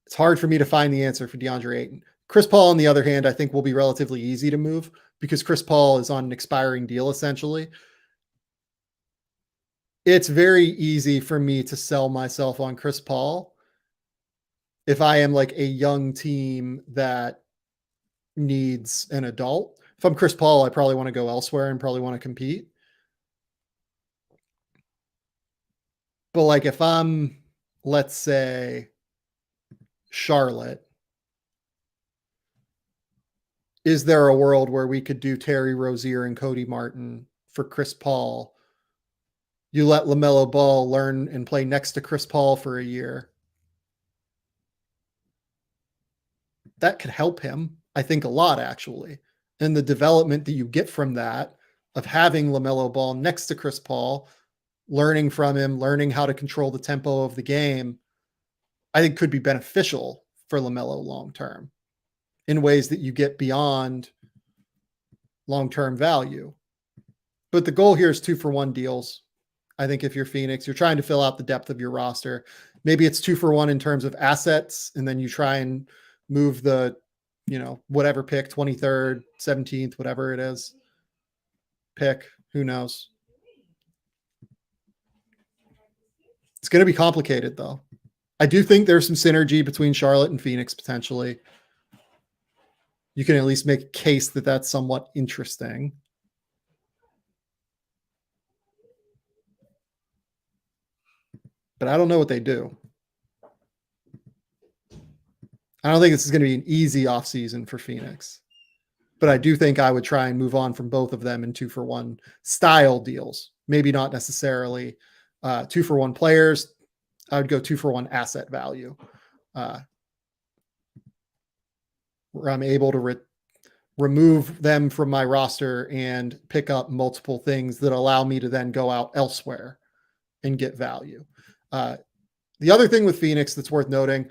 It's hard for me to find the answer for Deandre Ayton. Chris Paul, on the other hand, I think will be relatively easy to move because Chris Paul is on an expiring deal, essentially. It's very easy for me to sell myself on Chris Paul if I am like a young team that needs an adult. If I'm Chris Paul, I probably want to go elsewhere and probably want to compete. But like if I'm, let's say, Charlotte, is there a world where we could do Terry Rozier and Cody Martin for Chris Paul? You let LaMelo Ball learn and play next to Chris Paul for a year. That could help him, I think, a lot, actually. And the development that you get from that, of having LaMelo Ball next to Chris Paul, learning from him, learning how to control the tempo of the game, I think could be beneficial for LaMelo long term in ways that you get beyond long-term value. But the goal here is 2-for-1 deals. I think if you're Phoenix, you're trying to fill out the depth of your roster. Maybe it's 2-for-1 in terms of assets, and then you try and move the, whatever pick, 23rd, 17th, whatever it is, pick. Who knows? It's going to be complicated, though. I do think there's some synergy between Charlotte and Phoenix potentially. You can at least make a case that that's somewhat interesting. But I don't know what they do. I don't think this is going to be an easy offseason for Phoenix. But I do think I would try and move on from both of them in 2-for-1 style deals. Maybe not necessarily 2-for-1 players. I would go 2-for-1 asset value. Where I'm able to remove them from my roster and pick up multiple things that allow me to then go out elsewhere and get value. The other thing with Phoenix that's worth noting,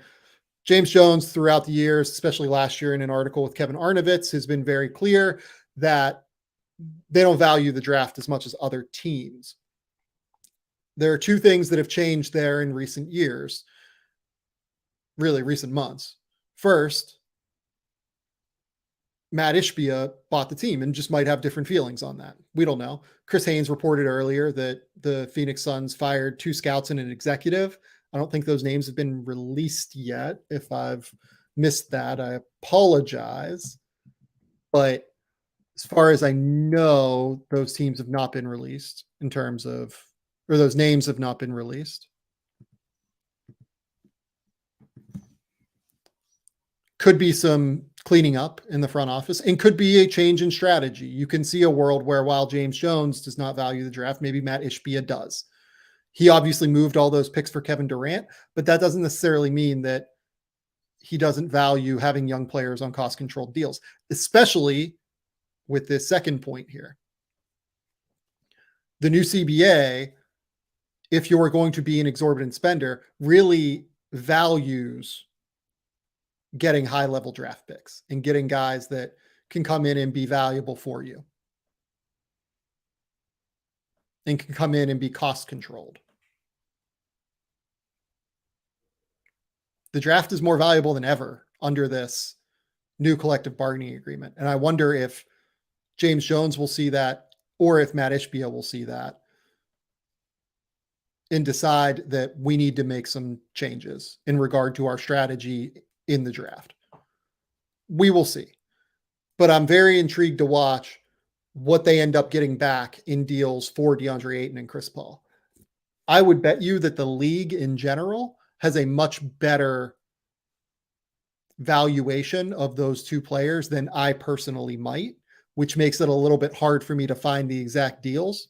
James Jones throughout the years, especially last year in an article with Kevin Arnovitz, has been very clear that they don't value the draft as much as other teams. There are two things that have changed there in recent years, really recent months. First, Matt Ishbia bought the team and just might have different feelings on that. We don't know. Chris Haynes reported earlier that the Phoenix Suns fired 2 scouts and an executive. I don't think those names have been released yet. If I've missed that, I apologize. But as far as I know, those teams have not been released or those names have not been released. Could be some cleaning up in the front office and could be a change in strategy. You can see a world where while James Jones does not value the draft, maybe Matt Ishbia does. He obviously moved all those picks for Kevin Durant, but that doesn't necessarily mean that he doesn't value having young players on cost-controlled deals, especially with this second point here. The new CBA, if you're going to be an exorbitant spender, really values getting high-level draft picks and getting guys that can come in and be valuable for you and can come in and be cost-controlled. The draft is more valuable than ever under this new collective bargaining agreement. And I wonder if James Jones will see that or if Matt Ishbia will see that and decide that we need to make some changes in regard to our strategy in the draft. We will see. But I'm very intrigued to watch what they end up getting back in deals for DeAndre Ayton and Chris Paul. I would bet you that the league in general has a much better valuation of those two players than I personally might, which makes it a little bit hard for me to find the exact deals.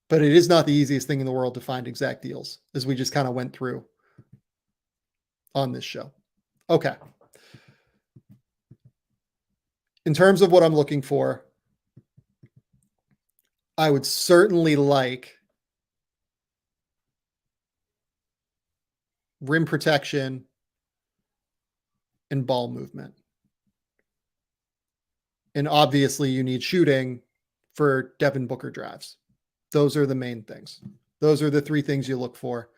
But it is not the easiest thing in the world to find exact deals, as we just kind of went through on this show. Okay. In terms of what I'm looking for, I would certainly like rim protection and ball movement. And obviously you need shooting for Devin Booker drives. Those are the main things. Those are the 3 things you look for.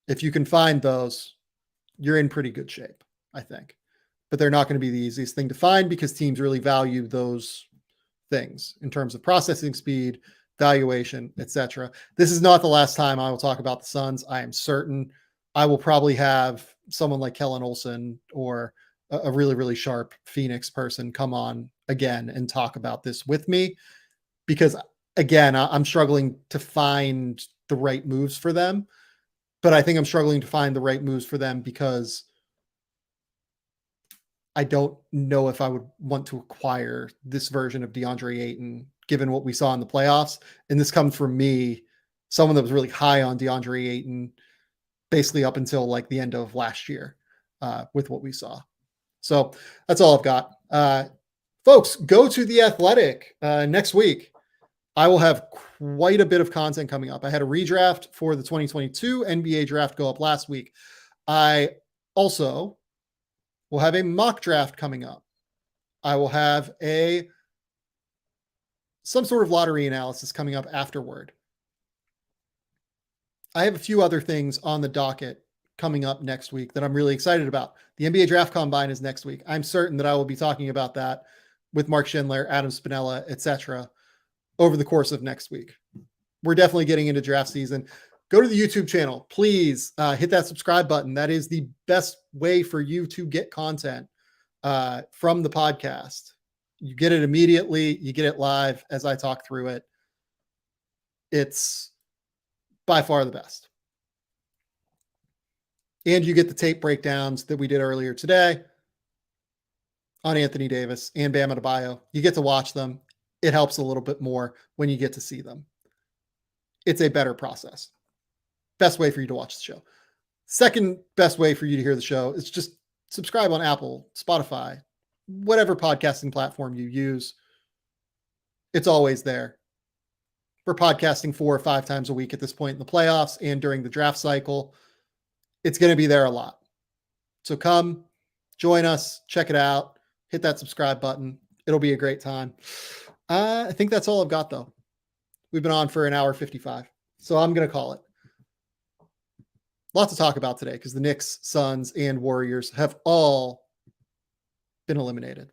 If you can find those, you're in pretty good shape, I think. But they're not going to be the easiest thing to find because teams really value those things in terms of processing speed, valuation, etc. This is not the last time I will talk about the Suns. I am certain I will probably have someone like Kellen Olson or a really, really sharp Phoenix person come on again and talk about this with me because again, I'm struggling to find the right moves for them, but I think I'm struggling to find the right moves for them because I don't know if I would want to acquire this version of DeAndre Ayton, given what we saw in the playoffs. And this comes from me, someone that was really high on DeAndre Ayton, basically up until like the end of last year with what we saw. So that's all I've got. Folks, go to The Athletic next week. I will have quite a bit of content coming up. I had a redraft for the 2022 NBA draft go up last week. I also will have a mock draft coming up. I will have some sort of lottery analysis coming up afterward. I have a few other things on the docket coming up next week that I'm really excited about. The NBA Draft Combine is next week. I'm certain that I will be talking about that with Mark Schindler, Adam Spinella, etc. over the course of next week. We're definitely getting into draft season. Go to the YouTube channel. Please hit that subscribe button. That is the best way for you to get content from the podcast. You get it immediately. You get it live as I talk through it. It's by far the best. And you get the tape breakdowns that we did earlier today on Anthony Davis and Bam Adebayo. You get to watch them. It helps a little bit more when you get to see them. It's a better process. Best way for you to watch the show. Second best way for you to hear the show is just subscribe on Apple, Spotify, whatever podcasting platform you use. It's always there. We're podcasting 4 or 5 times a week at this point in the playoffs and during the draft cycle. It's going to be there a lot. So come, join us, check it out, hit that subscribe button. It'll be a great time. I think that's all I've got, though. We've been on for an hour 55, so I'm going to call it. Lots to talk about today because the Knicks, Suns, and Warriors have all been eliminated.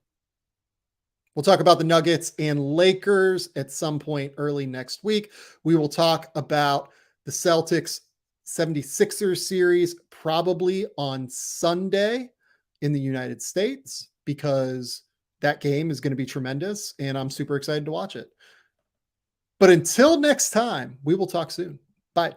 We'll talk about the Nuggets and Lakers at some point early next week. We will talk about the Celtics 76ers series probably on Sunday in the United States because that game is going to be tremendous and I'm super excited to watch it. But until next time, we will talk soon. Bye.